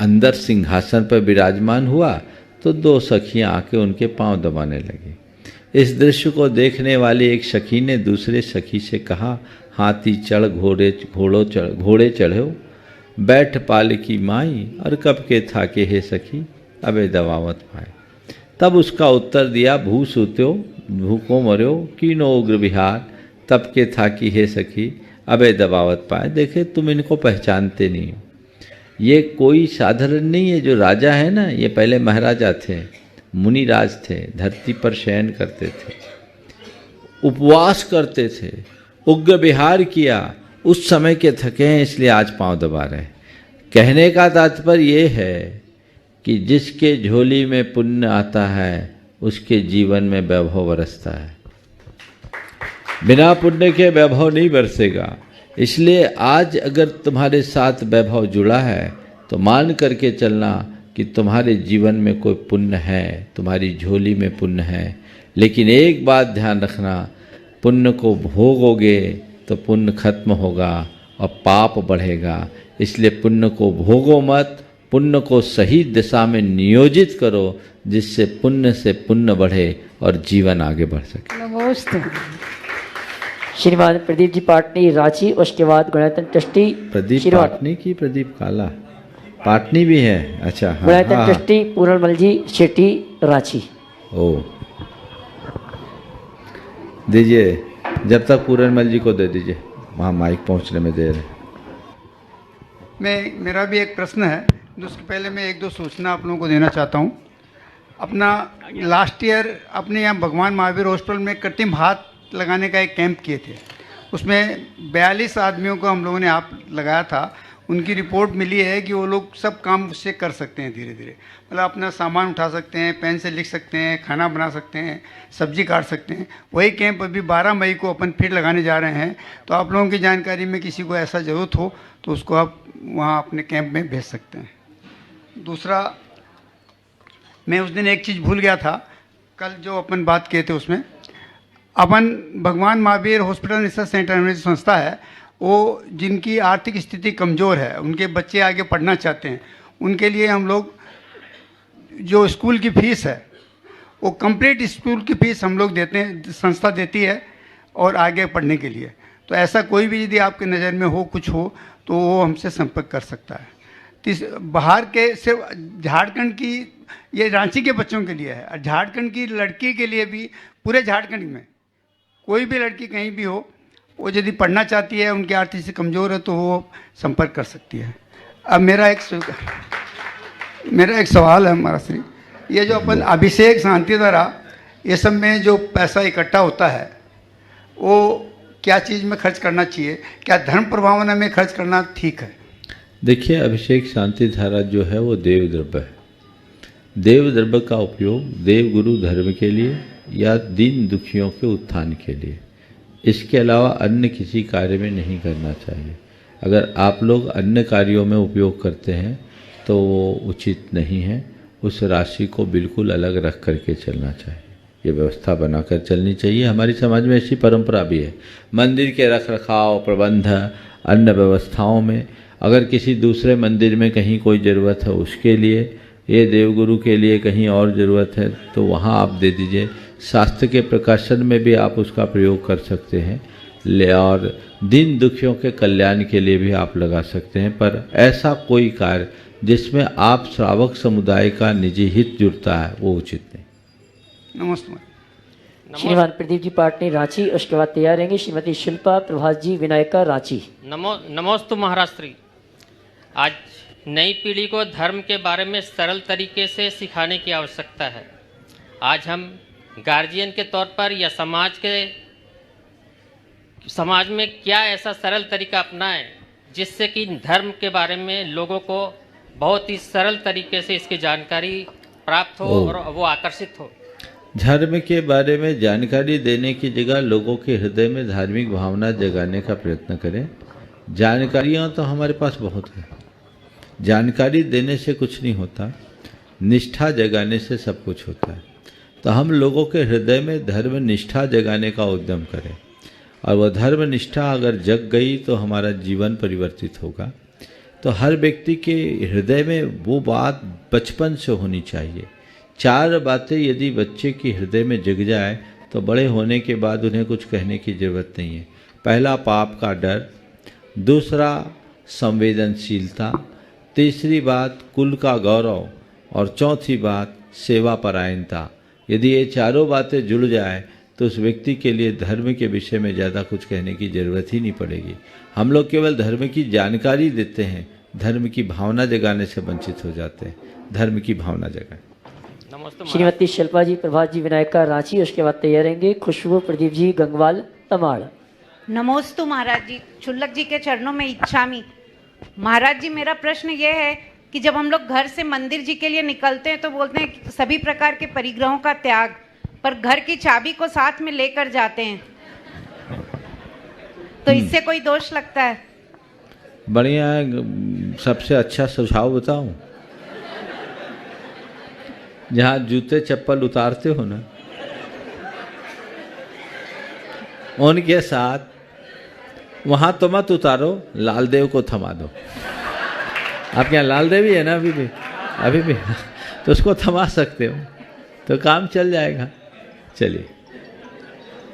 अंदर सिंहासन पर विराजमान हुआ तो दो सखियाँ आके उनके पांव दबाने लगी। इस दृश्य को देखने वाली एक सखी ने दूसरे सखी से कहा, हाथी चढ़ घोड़े चढ़ो, बैठ पालकी माई, और कब के थाके हे सखी, अबे दवावत पाए। तब उसका उत्तर दिया, भू सुत्यो भूखो मर्यो, कीनो उग्र विहार, तब के थाकी हे सखी, अबे दबावत पाए। देखे, तुम इनको पहचानते नहीं हो, ये कोई साधारण नहीं है। जो राजा है ना, ये पहले महाराजा थे, मुनिराज थे, धरती पर शयन करते थे, उपवास करते थे, उग्र विहार किया, उस समय के थके हैं इसलिए आज पांव दबा रहे हैं। कहने का तात्पर्य ये है कि जिसके झोली में पुण्य आता है उसके जीवन में वैभव बरसता है, बिना पुण्य के वैभव नहीं बरसेगा। इसलिए आज अगर तुम्हारे साथ वैभव जुड़ा है तो मान करके चलना कि तुम्हारे जीवन में कोई पुण्य है, तुम्हारी झोली में पुण्य है। लेकिन एक बात ध्यान रखना, पुण्य को भोगोगे तो पुण्य खत्म होगा और पाप बढ़ेगा। इसलिए पुण्य को भोगो मत, पुण्य को सही दिशा में नियोजित करो, जिससे पुण्य से पुण्य बढ़े और जीवन आगे बढ़ सके। नमस्ते। श्रीमान प्रदीप जी पाटनी रांची, उसके बाद गणतंत्र ट्रस्टी प्रदीप पाटनी की प्रदीप काला पाटनी भी है। अच्छा, हाँ, गणतंत्र हाँ, ट्रस्टी पूरनमल जी शेट्टी रांची। ओ, दीजिए, जब तक पूरनमल जी को दे दीजिए, वहाँ माइक पहुँचने में देर है। मेरा भी एक प्रश्न है, उसके पहले मैं एक दो सूचना आप लोगों को देना चाहता हूँ। अपना लास्ट ईयर अपने यहाँ भगवान महावीर हॉस्पिटल में कृत्रिम हाथ लगाने का एक कैंप किए थे। उसमें 42 आदमियों को हम लोगों ने हाथ लगाया था। उनकी रिपोर्ट मिली है कि वो लोग सब काम उससे कर सकते हैं धीरे धीरे, मतलब अपना सामान उठा सकते हैं, पेन से लिख सकते हैं, खाना बना सकते हैं, सब्जी काट सकते हैं। वही कैंप अभी 12 मई को अपन फिर लगाने जा रहे हैं। तो आप लोगों की जानकारी में किसी को ऐसा ज़रूरत हो तो उसको आप वहाँ अपने कैंप में भेज सकते हैं। दूसरा, मैं उस दिन एक चीज़ भूल गया था, कल जो अपन बात किए थे उसमें, अपन भगवान महावीर हॉस्पिटल रिसर्च सेंटर में संस्था है, वो जिनकी आर्थिक स्थिति कमज़ोर है, उनके बच्चे आगे पढ़ना चाहते हैं, उनके लिए हम लोग जो स्कूल की फ़ीस है वो कंप्लीट स्कूल की फ़ीस हम लोग देते हैं, संस्था देती है, और आगे पढ़ने के लिए। तो ऐसा कोई भी यदि आपके नज़र में हो, कुछ हो, तो वो हमसे संपर्क कर सकता है। बाहर के सिर्फ झारखंड की, ये रांची के बच्चों के लिए है, और झारखंड की लड़की के लिए भी, पूरे झारखंड में कोई भी लड़की कहीं भी हो, वो यदि पढ़ना चाहती है, उनकी आर्थिक से कमज़ोर है, तो वो संपर्क कर सकती है। अब मेरा एक सवाल है महाराज श्री, ये जो अपन अभिषेक शांति धारा ये सब में जो पैसा इकट्ठा होता है, वो क्या चीज़ में खर्च करना चाहिए? क्या धर्म प्रभावना में खर्च करना ठीक है? देखिए, अभिषेक शांति धारा जो है वो देव द्रव्य है। देव द्रव्य का उपयोग देव गुरु धर्म के लिए या दीन दुखियों के उत्थान के लिए, इसके अलावा अन्य किसी कार्य में नहीं करना चाहिए। अगर आप लोग अन्य कार्यों में उपयोग करते हैं तो वो उचित नहीं है। उस राशि को बिल्कुल अलग रख करके चलना चाहिए। ये व्यवस्था बनाकर चलनी चाहिए। हमारी समाज में ऐसी परंपरा भी है। मंदिर के रख रखाव, प्रबंध, अन्य व्यवस्थाओं में अगर किसी दूसरे मंदिर में कहीं कोई ज़रूरत है उसके लिए, ये देवगुरु के लिए कहीं और ज़रूरत है तो वहाँ आप दे दीजिए। शास्त्र के प्रकाशन में भी आप उसका प्रयोग कर सकते हैं और दीन दुखियों के कल्याण के लिए भी आप लगा सकते हैं। पर ऐसा कोई कार्य जिसमें आप श्रावक समुदाय का निजी हित जुड़ता है वो उचित नहीं। नमस्ते। श्रीमान प्रदीप जी पाटनी रांची, उसके बाद तैयार रहेंगे श्रीमती शिल्पा प्रभास जी विनायका रांची। नमोस्तु महाराज श्री। आज नई पीढ़ी को धर्म के बारे में सरल तरीके से सिखाने की आवश्यकता है। आज हम गार्जियन के तौर पर या समाज में क्या ऐसा सरल तरीका अपनाएं जिससे कि धर्म के बारे में लोगों को बहुत ही सरल तरीके से इसकी जानकारी प्राप्त हो और वो आकर्षित हो। धर्म के बारे में जानकारी देने की जगह लोगों के हृदय में धार्मिक भावना जगाने का प्रयत्न करें। जानकारियाँ तो हमारे पास बहुत है, जानकारी देने से कुछ नहीं होता, निष्ठा जगाने से सब कुछ होता है। तो हम लोगों के हृदय में धर्म निष्ठा जगाने का उद्यम करें और वह धर्म निष्ठा अगर जग गई तो हमारा जीवन परिवर्तित होगा। तो हर व्यक्ति के हृदय में वो बात बचपन से होनी चाहिए। 4 बातें यदि बच्चे के हृदय में जग जाए तो बड़े होने के बाद उन्हें कुछ कहने की ज़रूरत नहीं है। पहला पाप का डर, दूसरा संवेदनशीलता, तीसरी बात कुल का गौरव और चौथी बात सेवा परायणता। यदि ये चारों बातें जुड़ जाए तो उस व्यक्ति के लिए धर्म के विषय में ज़्यादा कुछ कहने की ज़रूरत ही नहीं पड़ेगी। हम लोग केवल धर्म की जानकारी देते हैं, धर्म की भावना जगाने से वंचित हो जाते हैं। धर्म की भावना जगाएं। श्रीमती शिल्पा जी प्रभास जी विनायका रांची, उसके बाद तैयार रहेंगे खुशबू प्रदीप जी गंगवाल तमाड़। नमोस्तु महाराज जी, क्षुल्लक जी के चरणों में इच्छामी। महाराज जी मेरा प्रश्न ये है कि जब हम लोग घर से मंदिर जी के लिए निकलते हैं तो बोलते हैं कि सभी प्रकार के परिग्रहों का त्याग, पर घर की चाबी को साथ में लेकर जाते हैं, तो इससे कोई दोष लगता है? बढ़िया, सबसे अच्छा सुझाव बताऊं? जहाँ जूते चप्पल उतारते हो ना, उनके साथ वहाँ तो मत उतारो, लाल देव को थमा दो। आपके यहाँ लाल देव ही है ना अभी भी तो उसको थमा सकते हो तो काम चल जाएगा। चलिए।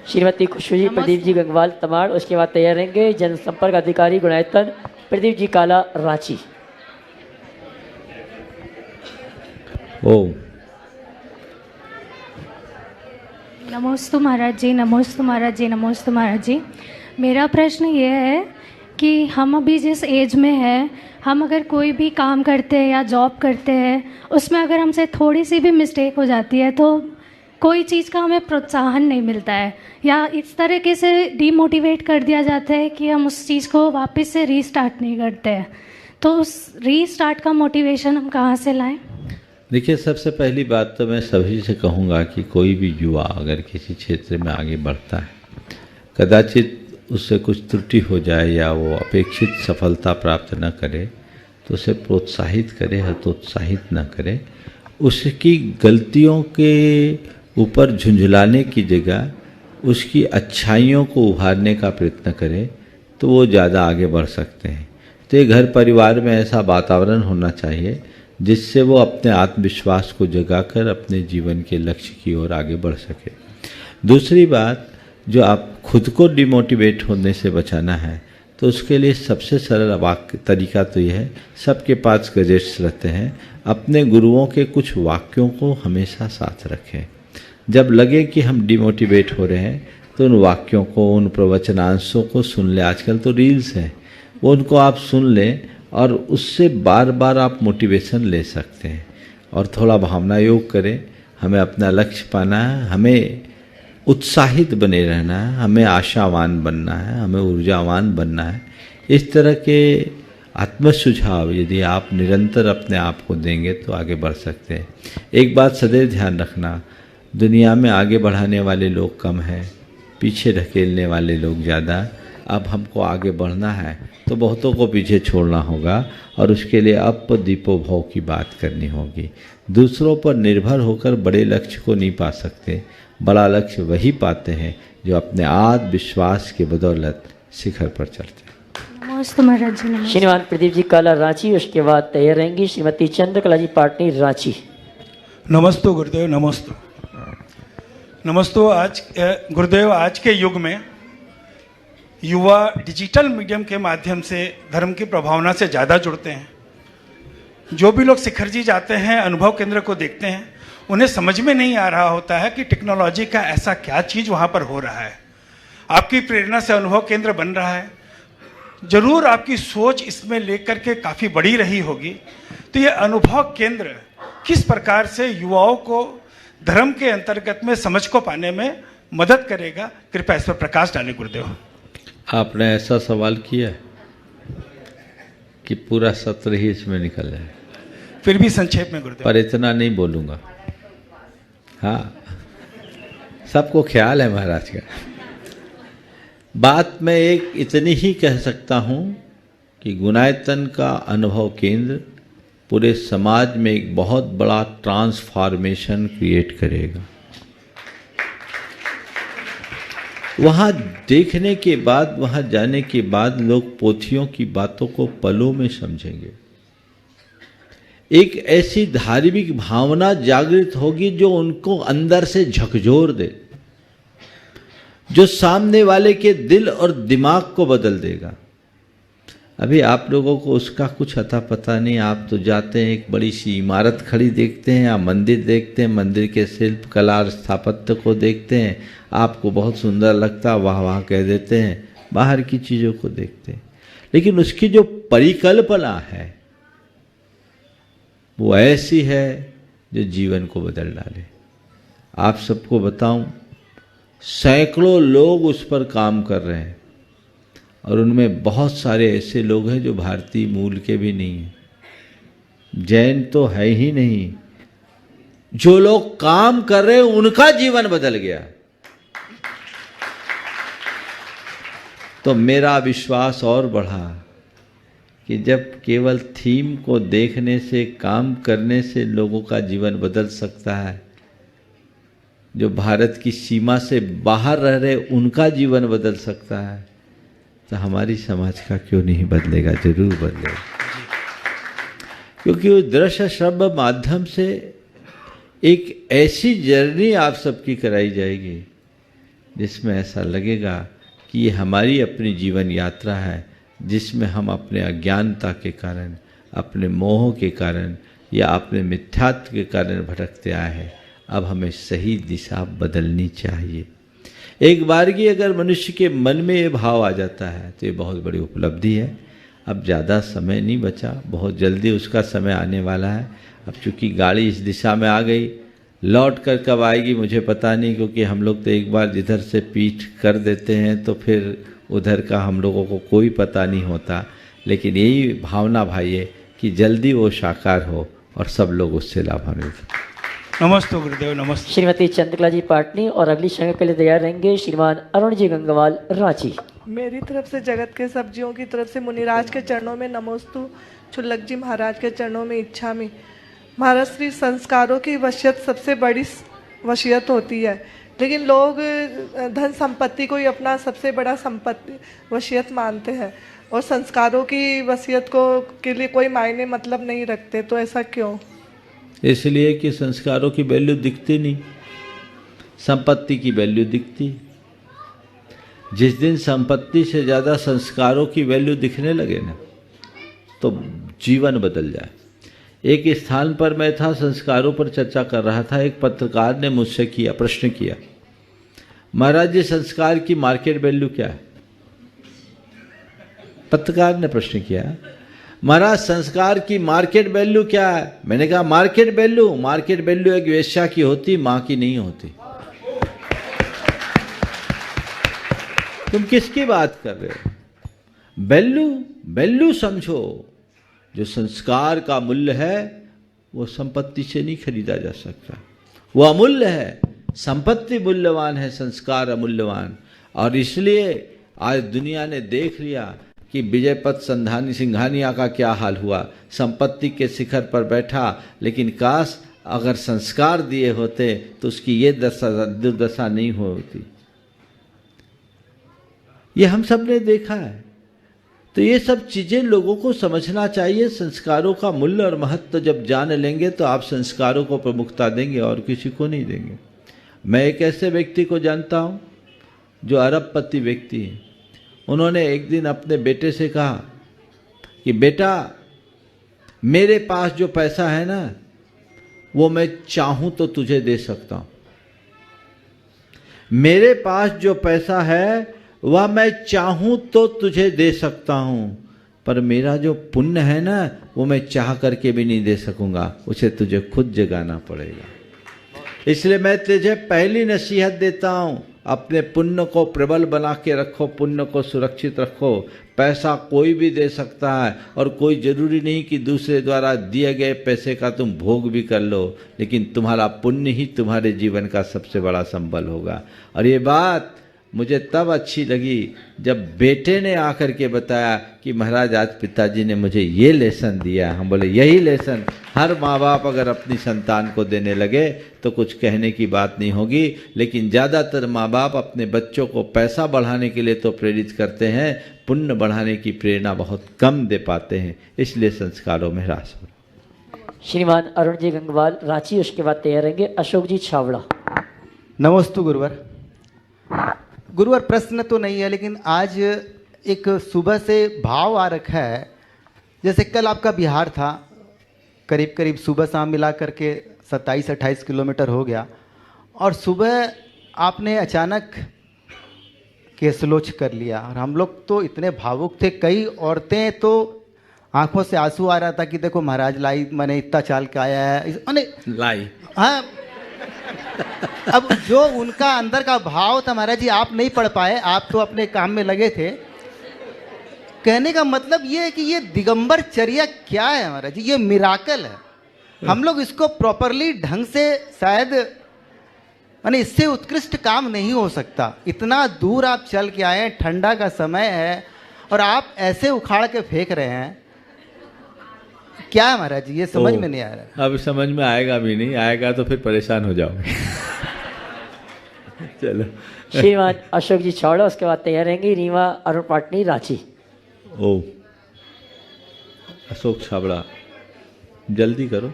श्रीमती खुशबू जी प्रदीप जी गंगवाल तमाड़, उसके बाद तैयार रहेंगे जनसंपर्क अधिकारी गुणायतन प्रदीप जी काला रांची। ओम नमोस्तु महाराज जी, नमोस्तु महाराज जी, नमोस्तु महाराज जी। मेरा प्रश्न ये है कि हम अभी जिस एज में हैं, हम अगर कोई भी काम करते हैं या जॉब करते हैं, उसमें अगर हमसे थोड़ी सी भी मिस्टेक हो जाती है तो कोई चीज़ का हमें प्रोत्साहन नहीं मिलता है, या इस तरीके से डीमोटिवेट कर दिया जाता है कि हम उस चीज़ को वापस से रीस्टार्ट नहीं करते हैं। तो उस रीस्टार्ट का मोटिवेशन हम कहाँ से लाएं? देखिए, सबसे पहली बात तो मैं सभी से कहूँगा कि कोई भी युवा अगर किसी क्षेत्र में आगे बढ़ता है, कदाचित उससे कुछ त्रुटि हो जाए या वो अपेक्षित सफलता प्राप्त न करे, तो उसे प्रोत्साहित करे, हतोत्साहित न करे। उसकी गलतियों के ऊपर झुंझलाने की जगह उसकी अच्छाइयों को उभारने का प्रयत्न करे तो वो ज़्यादा आगे बढ़ सकते हैं। तो ये घर परिवार में ऐसा वातावरण होना चाहिए जिससे वो अपने आत्मविश्वास को जगाकर अपने जीवन के लक्ष्य की ओर आगे बढ़ सके। दूसरी बात, जो आप खुद को डिमोटिवेट होने से बचाना है तो उसके लिए सबसे सरल तरीका तो यह है, सबके पास गजेट्स रहते हैं, अपने गुरुओं के कुछ वाक्यों को हमेशा साथ रखें। जब लगे कि हम डिमोटिवेट हो रहे हैं तो उन वाक्यों को, उन प्रवचनांशों को सुन लें। आजकल तो रील्स हैं, वो उनको आप सुन लें और उससे बार बार आप मोटिवेशन ले सकते हैं। और थोड़ा भावना योग करें। हमें अपना लक्ष्य पाना है, हमें उत्साहित बने रहना है, हमें आशावान बनना है, हमें ऊर्जावान बनना है। इस तरह के आत्म सुझाव यदि आप निरंतर अपने आप को देंगे तो आगे बढ़ सकते हैं। एक बात सदैव ध्यान रखना, दुनिया में आगे बढ़ाने वाले लोग कम हैं, पीछे ढकेलने वाले लोग ज़्यादा। अब हमको आगे बढ़ना है तो बहुतों को पीछे छोड़ना होगा और उसके लिए अप दीपो भव की बात करनी होगी। दूसरों पर निर्भर होकर बड़े लक्ष्य को नहीं पा सकते, बड़ा लक्ष्य वही पाते हैं जो अपने आत्मविश्वास के बदौलत शिखर पर चढ़ते हैं। नमस्ते महाराज जी। नमस्ते। श्रीमान प्रदीप जी काला रांची, उसके बाद तैयार रहेंगी श्रीमती चंद्रकला जी पाटनी रांची। नमस्ते गुरुदेव। नमस्ते आज गुरुदेव, आज के युग में युवा डिजिटल मीडियम के माध्यम से धर्म की प्रभावना से ज़्यादा जुड़ते हैं। जो भी लोग शिखर जी जाते हैं, अनुभव केंद्र को देखते हैं, उन्हें समझ में नहीं आ रहा होता है कि टेक्नोलॉजी का ऐसा क्या चीज़ वहाँ पर हो रहा है। आपकी प्रेरणा से अनुभव केंद्र बन रहा है, जरूर आपकी सोच इसमें लेकर के काफ़ी बड़ी रही होगी। तो ये अनुभव केंद्र किस प्रकार से युवाओं को धर्म के अंतर्गत में समझ को पाने में मदद करेगा, कृपया इस पर प्रकाश डालें गुरुदेव। आपने ऐसा सवाल किया कि पूरा सत्र ही इसमें निकल जाए। फिर भी संक्षेप में गुरुदेव। पर इतना नहीं बोलूँगा। हाँ, सबको ख्याल है महाराज का। बात मैं एक इतनी ही कह सकता हूँ कि गुणायतन का अनुभव केंद्र पूरे समाज में एक बहुत बड़ा ट्रांसफॉर्मेशन क्रिएट करेगा। वहाँ देखने के बाद, वहाँ जाने के बाद लोग पोथियों की बातों को पलों में समझेंगे। एक ऐसी धार्मिक भावना जागृत होगी जो उनको अंदर से झकझोर दे, जो सामने वाले के दिल और दिमाग को बदल देगा। अभी आप लोगों को उसका कुछ अता पता नहीं। आप तो जाते हैं, एक बड़ी सी इमारत खड़ी देखते हैं या मंदिर देखते हैं, मंदिर के शिल्प कला और स्थापत्य को देखते हैं, आपको बहुत सुंदर लगता है, वाह वाह कह देते हैं, बाहर की चीज़ों को देखते हैं। लेकिन उसकी जो परिकल्पना है वो ऐसी है जो जीवन को बदल डाले। आप सबको बताऊं, सैकड़ों लोग उस पर काम कर रहे हैं और उनमें बहुत सारे ऐसे लोग हैं जो भारतीय मूल के भी नहीं हैं, जैन तो है ही नहीं। जो लोग काम कर रहे हैं उनका जीवन बदल गया। तो मेरा विश्वास और बढ़ा कि जब केवल थीम को देखने से, काम करने से लोगों का जीवन बदल सकता है, जो भारत की सीमा से बाहर रह रहे उनका जीवन बदल सकता है, तो हमारी समाज का क्यों नहीं बदलेगा? जरूर बदलेगा। क्योंकि उस दृश्य श्रव्य माध्यम से एक ऐसी जर्नी आप सबकी कराई जाएगी जिसमें ऐसा लगेगा कि ये हमारी अपनी जीवन यात्रा है, जिसमें हम अपने अज्ञानता के कारण, अपने मोह के कारण या अपने मिथ्यात्व के कारण भटकते आए हैं। अब हमें सही दिशा बदलनी चाहिए। एक बार की अगर मनुष्य के मन में ये भाव आ जाता है तो ये बहुत बड़ी उपलब्धि है। अब ज़्यादा समय नहीं बचा, बहुत जल्दी उसका समय आने वाला है। अब चूँकि गाड़ी इस दिशा में आ गई, लौट कर कब आएगी मुझे पता नहीं, क्योंकि हम लोग तो एक बार जिधर से पीठ कर देते हैं तो फिर उधर का हम लोगों को कोई पता नहीं होता। लेकिन यही भावना भाई है कि जल्दी वो साकार हो और सब लोग उससे लाभान्वित हो। नमस्ते गुरुदेव। नमस्ते। श्रीमती चंद्रकला जी पाटनी और अगली शंका के लिए तैयार रहेंगे श्रीमान अरुण जी गंगवाल रांची। मेरी तरफ से जगत के सब जीवों की तरफ से मुनिराज के चरणों में नमोस्तु, छुल्लक जी महाराज के चरणों में इच्छामि। महाराज श्री, संस्कारों की वसीयत सबसे बड़ी वसीयत होती है, लेकिन लोग धन संपत्ति को ही अपना सबसे बड़ा संपत्ति वसीयत मानते हैं और संस्कारों की वसीयत को के लिए कोई मायने मतलब नहीं रखते। तो ऐसा क्यों? इसलिए कि संस्कारों की वैल्यू दिखती नहीं, संपत्ति की वैल्यू दिखती। जिस दिन संपत्ति से ज़्यादा संस्कारों की वैल्यू दिखने लगे ना, तो जीवन बदल जाए। एक स्थान पर मैं था, संस्कारों पर चर्चा कर रहा था। एक पत्रकार ने मुझसे प्रश्न किया, महाराज जी संस्कार की मार्केट वैल्यू क्या है? पत्रकार ने प्रश्न किया, महाराज संस्कार की मार्केट वैल्यू क्या है? मैंने कहा मार्केट वैल्यू एक वेश्या की होती, मां की नहीं होती। तुम किसकी बात कर रहे हो? वैल्यू समझो। जो संस्कार का मूल्य है वो संपत्ति से नहीं खरीदा जा सकता, वो अमूल्य है। संपत्ति मूल्यवान है, संस्कार अमूल्यवान। और इसलिए आज दुनिया ने देख लिया कि विजयपथ सिंघानिया का क्या हाल हुआ। संपत्ति के शिखर पर बैठा, लेकिन काश अगर संस्कार दिए होते तो उसकी ये दुर्दशा नहीं होती। ये हम सब ने देखा है। तो ये सब चीज़ें लोगों को समझना चाहिए। संस्कारों का मूल्य और महत्व जब जान लेंगे तो आप संस्कारों को प्रमुखता देंगे और किसी को नहीं देंगे। मैं एक ऐसे व्यक्ति को जानता हूँ जो अरबपति व्यक्ति है। उन्होंने एक दिन अपने बेटे से कहा कि बेटा, मेरे पास जो पैसा है ना, वो मैं चाहूँ तो तुझे दे सकता हूँ। मेरे पास जो पैसा है वह मैं चाहूँ तो तुझे दे सकता हूँ, पर मेरा जो पुण्य है ना, वो मैं चाह करके भी नहीं दे सकूँगा, उसे तुझे खुद जगाना पड़ेगा। इसलिए मैं तुझे पहली नसीहत देता हूँ, अपने पुण्य को प्रबल बना के रखो, पुण्य को सुरक्षित रखो। पैसा कोई भी दे सकता है और कोई ज़रूरी नहीं कि दूसरे द्वारा दिए गए पैसे का तुम भोग भी कर लो, लेकिन तुम्हारा पुण्य ही तुम्हारे जीवन का सबसे बड़ा संबल होगा। और ये बात मुझे तब अच्छी लगी जब बेटे ने आकर के बताया कि महाराज आज पिताजी ने मुझे ये लेसन दिया। हम बोले यही लेसन हर माँ बाप अगर अपनी संतान को देने लगे तो कुछ कहने की बात नहीं होगी, लेकिन ज़्यादातर माँ बाप अपने बच्चों को पैसा बढ़ाने के लिए तो प्रेरित करते हैं, पुण्य बढ़ाने की प्रेरणा बहुत कम दे पाते हैं, इसलिए संस्कारों में ह्रास हो। श्रीमान अरुण जी गंगवाल रांची, उसके बाद तैयार रहेंगे अशोक जी छावड़ा। नमस्ते गुरुवर। गुरुवर प्रश्न तो नहीं है, लेकिन आज एक सुबह से भाव आ रखा है। जैसे कल आपका बिहार था, करीब करीब सुबह शाम मिला करके 27-28 किलोमीटर हो गया, और सुबह आपने अचानक केसलोच कर लिया और हम लोग तो इतने भावुक थे। कई औरतें तो आंखों से आंसू आ रहा था कि देखो महाराज लाई, मैंने इतना चाल के आया है, मैंने लाई। हाँ, अब जो उनका अंदर का भाव था महाराज जी आप नहीं पढ़ पाए, आप तो अपने काम में लगे थे। कहने का मतलब ये है कि ये दिगंबर चर्या क्या है महाराज जी, ये मिराकल है। हम लोग इसको प्रॉपरली ढंग से शायद माने इससे उत्कृष्ट काम नहीं हो सकता। इतना दूर आप चल के आए, ठंडा का समय है और आप ऐसे उखाड़ के फेंक रहे हैं, क्या है महाराज जी, ये समझ में नहीं आ रहा। अब समझ में आएगा भी नहीं, आएगा तो फिर परेशान हो जाओगे। चलो श्रीमान अशोक जी छावड़ा, उसके बाद तैयार रहेंगी रीवा अरुण पाटनी रांची। ओ अशोक छावड़ा, जल्दी करो।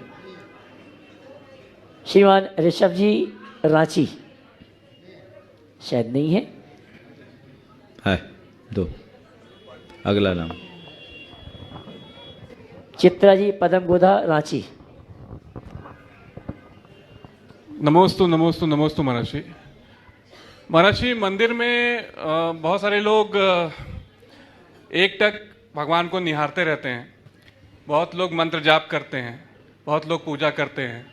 श्रीमान ऋषभ जी रांची, शायद नहीं है दो। अगला नाम चित्रा जी पदम गोधा रांची। नमोस्तु नमोस्तु नमोस्तु महाराज जी। महाराज जी, मंदिर में बहुत सारे लोग एकटक भगवान को निहारते रहते हैं। बहुत लोग मंत्र जाप करते हैं, बहुत लोग पूजा करते हैं,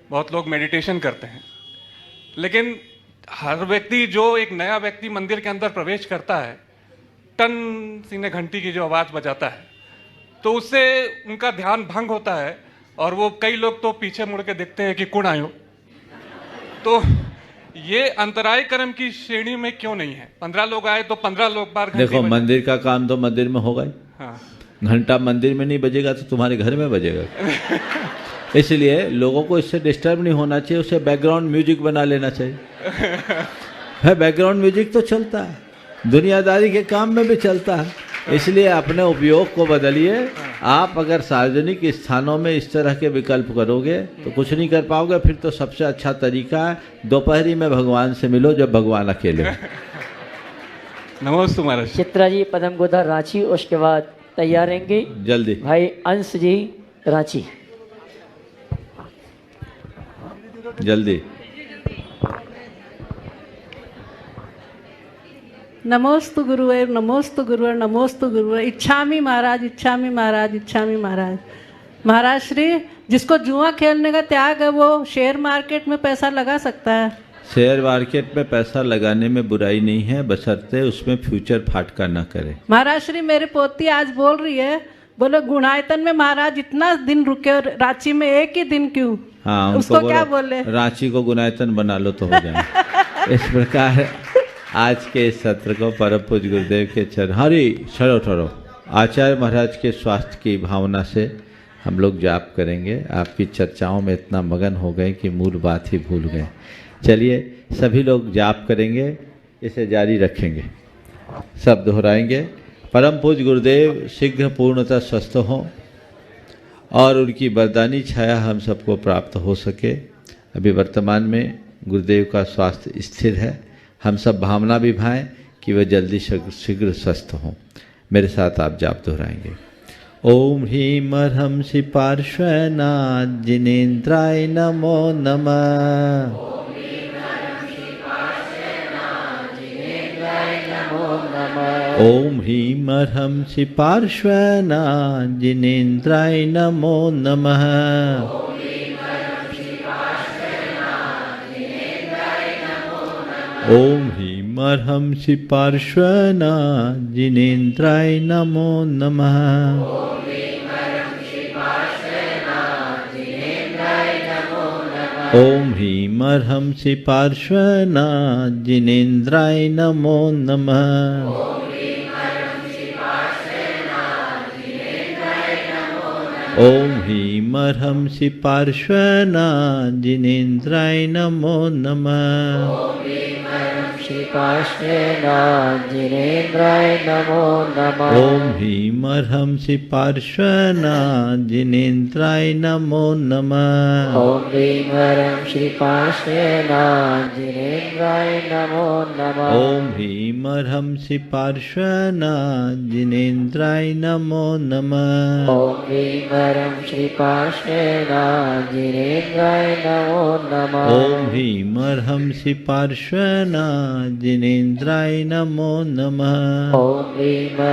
बहुत लोग मेडिटेशन करते हैं। लेकिन हर व्यक्ति, जो एक नया व्यक्ति मंदिर के अंदर प्रवेश करता है, टन सीने घंटी की जो आवाज़ बजाता है, तो उससे उनका ध्यान भंग होता है और वो कई लोग तो पीछे मुड़ के देखते हैं कि कौन आयो। तो ये अंतराय कर्म की श्रेणी में क्यों नहीं है? 15 लोग आए तो 15 लोग बार देखो, मंदिर का काम तो मंदिर में होगा ही। हाँ। घंटा मंदिर में नहीं बजेगा तो तुम्हारे घर में बजेगा। इसलिए लोगों को इससे डिस्टर्ब नहीं होना चाहिए, उसे बैकग्राउंड म्यूजिक बना लेना चाहिए। है बैकग्राउंड म्यूजिक तो चलता है, दुनियादारी के काम में भी चलता है, इसलिए अपने उपयोग को बदलिए। आप अगर सार्वजनिक स्थानों में इस तरह के विकल्प करोगे तो कुछ नहीं कर पाओगे। फिर तो सबसे अच्छा तरीका है दोपहरी में भगवान से मिलो जब भगवान अकेले हो। नमस्ते महाराज। चित्रा जी पदम गोधा रांची, उसके बाद तैयार रहेंगे जल्दी भाई अंश जी रांची। जल्दी। नमोस्तु गुरुवर, नमोस्तु गुरुवर, नमोस्तु गुरुवर। इच्छामी महाराज, इच्छामी महाराज, इच्छामी महाराज। महाराज श्री, जिसको जुआ खेलने का त्याग है वो शेयर मार्केट में पैसा लगा सकता है? शेयर मार्केट में पैसा लगाने में बुराई नहीं है, बशर्ते उसमें फ्यूचर फाटका ना करे। महाराज श्री, मेरी पोती आज बोल रही है, बोले गुणायतन में महाराज इतना दिन रुके और रांची में एक ही दिन क्यों? हाँ, उसको क्या बोले? रांची को गुणायतन बना लो तो हो जाए। इस प्रकार आज के इस सत्र को परम पूज्य गुरुदेव के चरण, हरि ठहरो आचार्य महाराज के स्वास्थ्य की भावना से हम लोग जाप करेंगे। आपकी चर्चाओं में इतना मगन हो गए कि मूल बात ही भूल गए। चलिए सभी लोग जाप करेंगे, इसे जारी रखेंगे, सब दोहराएंगे। परम पूज्य गुरुदेव शीघ्र पूर्णतः स्वस्थ हों और उनकी वरदानी छाया हम सबको प्राप्त हो सके। अभी वर्तमान में गुरुदेव का स्वास्थ्य स्थिर है। हम सब भावना विभाएं कि वह जल्दी शीघ्र स्वस्थ हों। मेरे साथ आप जाप दोहराएंगे। ओम ह्रीं अर्हंसि पार्श्वनाथ जिनेन्द्राय नमो नमः। ओम ह्रीं अर्हंसि पार्श्वनाथ जिनेन्द्राय नमो नमः। ओम ह्रीं अर्हंसि पार्श्वनाथ जिनेन्द्राय नमो नमः। ओम ह्रीं अर्हंसि पार्श्वनाथ जिनेन्द्राय नमो नमः। ओम ह्रीं अर्हंसि पार्श्वनाथ जिनेन्द्राय नमो नमः। श्री पार्श्वनाथ जिनेन्द्राय नमो नमः। ओम ह्रीं अर्हंसि पार्श्वनाथ जिनेन्द्राय नमो नमः। ओम ह्रीं अर्हं श्री पार्श्वनाथ जिनेन्द्राय नमो नमः। ओम ह्रीं अर्हंसि पार्श्वनाथ जिनेन्द्राय नमो नमः। ओम ह्रीं अर्हं श्री पार्श्वनाथ जिनेन्द्राय नमो नमः। ओम ह्रीं अर्हंसि पार्श्वनाथ जिनेन्द्राय नमो नमः। ओम ह्रीं अर्हं श्री पार्श्वनाथ जिनेन्द्राय नमो नमः। ओम ह्रीं अर्हंसि पार्श्वनाथ जिनेन्द्राय नमो नमः। ओम ह्रीं अर्हं श्री पार्श्वनाथ जिनेन्द्राय नमो नमः। ओम ह्रीं अर्हंसि पार्श्वनाथ जिनेन्द्राय नमो नमः। ओम ह्रीं अर्हं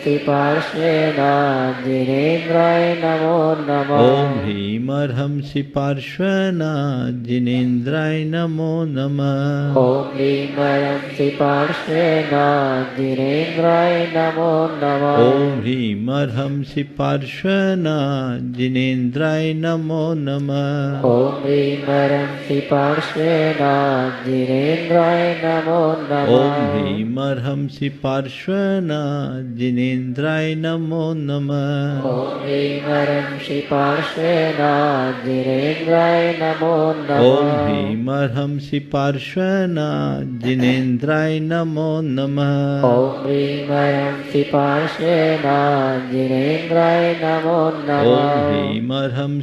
श्री पार्श्वनाथ जिनेन्द्राय नमो नमः। ओम ह्रीं अर्हंसि पार्श्वनाथ जिनेन्द्राय नमो नमः। ओम ह्रीं अर्हं श्री पार्श्वनाथ जिनेन्द्राय नमो नमः। ओम ह्रीं अर्हंसि पार्श्वनाथ जिनेन्द्राय नमो नमः। ओम ह्रीं अर्हं श्री पार्श्वनाथ जिनेन्द्राय नमो नमः। ओम ह्रीं अर्हंसि पार्श्वनाथ जिनेन्द्राय नमो नमः। ओम ह्रीं अर्हं श्री पार्श्वनाथ जिनेन्द्राय नमो नमः। ओम ह्रीं अर्हंसि पार्श्वनाथ जिनेन्द्राय नमो नमः। ओम ह्रीं अर्हं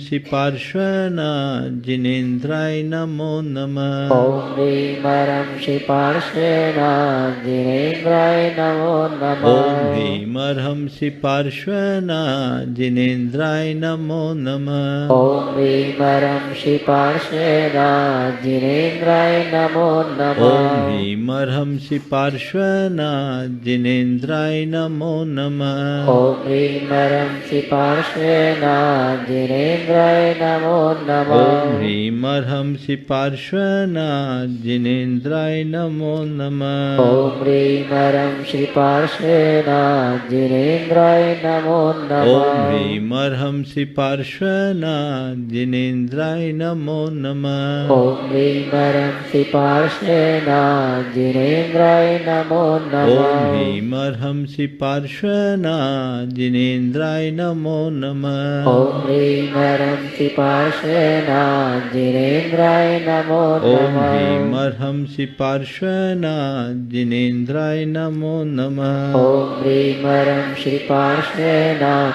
श्री पार्श्वनाथ जिनेन्द्राय नमो नमः। ओम ह्रीं अर्हंसि पार्श्वनाथ जिनेन्द्राय नमो नमः। ओम ह्रीं अर्हं श्री पार्श्वनाथ जिनेन्द्राय नमो नमः। ओम ह्रीं अर्हंसि पार्श्वनाथ जिनेन्द्राय नमो नमः। ओम ह्रीं अर्हं श्री पार्श्वनाथ जिनेन्द्राय नमो नमः। ओम ह्रीं अर्हंसि पार्श्वनाथ जिनेन्द्राय नमो नमः। ओम ह्रीं अर्हं श्री पार्श्वनाथ जिनेन्द्राय नमो नमः। ओम ह्रीं अर्हंसि पार्श्वनाथ जिनेन्द्राय नमो नमः। ओम ह्रीं अर्हं श्री पार्श्वनाथ जिनेन्द्राय नमो ओम नमः। ह्रीं अर्हंसि पार्श्वनाथ जिनेन्द्राय नमो नमः। ओम ह्रीं अर्हं श्री पार्श्वनाथ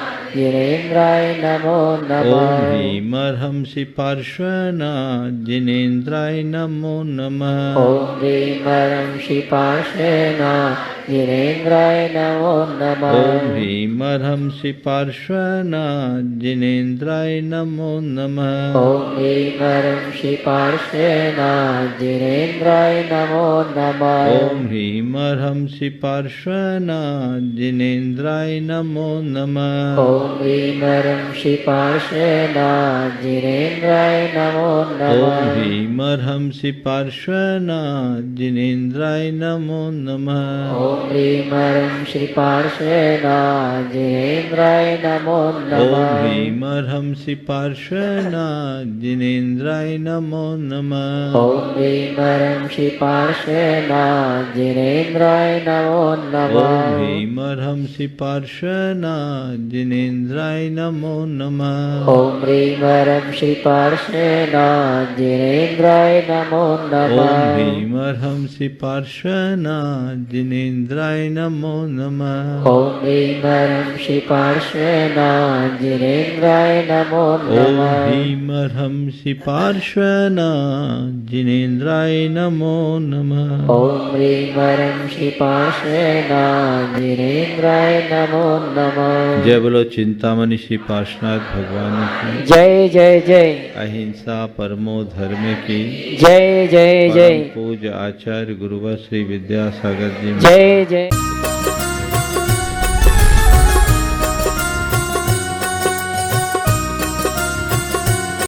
जिनेन्द्राय नमो नमः। ओम ह्रीं अर्हंसि पार्श्वनाथ जिनेन्द्राय नमो नमः। ओम ह्रीं अर्हं श्री पार्श्वनाथ जिनेन्द्राय नमो नमः। ओम ह्रीं अर्हंसि पार्श्वनाथ जिनेन्द्राय नमो नमः। ओम ह्रीं अर्हं श्री पार्श्वनाथ जिनेन्द्राय नमो नमः। ओम ह्रीं अर्हंसि पार्श्वनाथ जिनेन्द्राय नमो नमः। ओम ह्रीं अर्हं श्री पार्श्वनाथ जिनेन्द्राय नमो नमः। ओम ह्रीं अर्हंसि पार्श्वनाथ जिनेन्द्राय नमो नमः। ओम ओम ह्रीं ह्रं श्री पार्श्वेनाजिनेन्द्राय नमो नमः। ओम ह्रीं ह्रं श्री पार्श्वेनाजिनेन्द्राय नमो नमः। ओम ह्रीं ह्रं श्री पार्श्वेनाजिनेन्द्राय नमो नमः। ओम ह्रीं ह्रं श्री पार्श्वेनाजिनेन्द्राय नमो नमः। ओम ह्रीं ह्रं श्री पार्श्वेनाजिनेन्द्राय नमो नमः। ओम ह्रीं ह्रं श्री पार्श्वेनाजिनेन्द्राय नमो नमः। ओम ह्रीं ह्रं श्री पार्श्वेनाजिनेन्द्राय नमो ओम नमः। ह्रीं ह्रं श्री पार्श्वेनाजिनेन्द्राय नमो नमः। ओम ह्रीं ह्रं श्री पार्श्वेनाजिनेन्द्राय नमो नमः। जय बोलो चिंतामणि श्री पार्श्वनाथ भगवान की जय जय जय। अहिंसा परमो धर्म की जय जय जय। परम पूज्य आचार्य गुरुवर श्री विद्यासागर जी जय जय।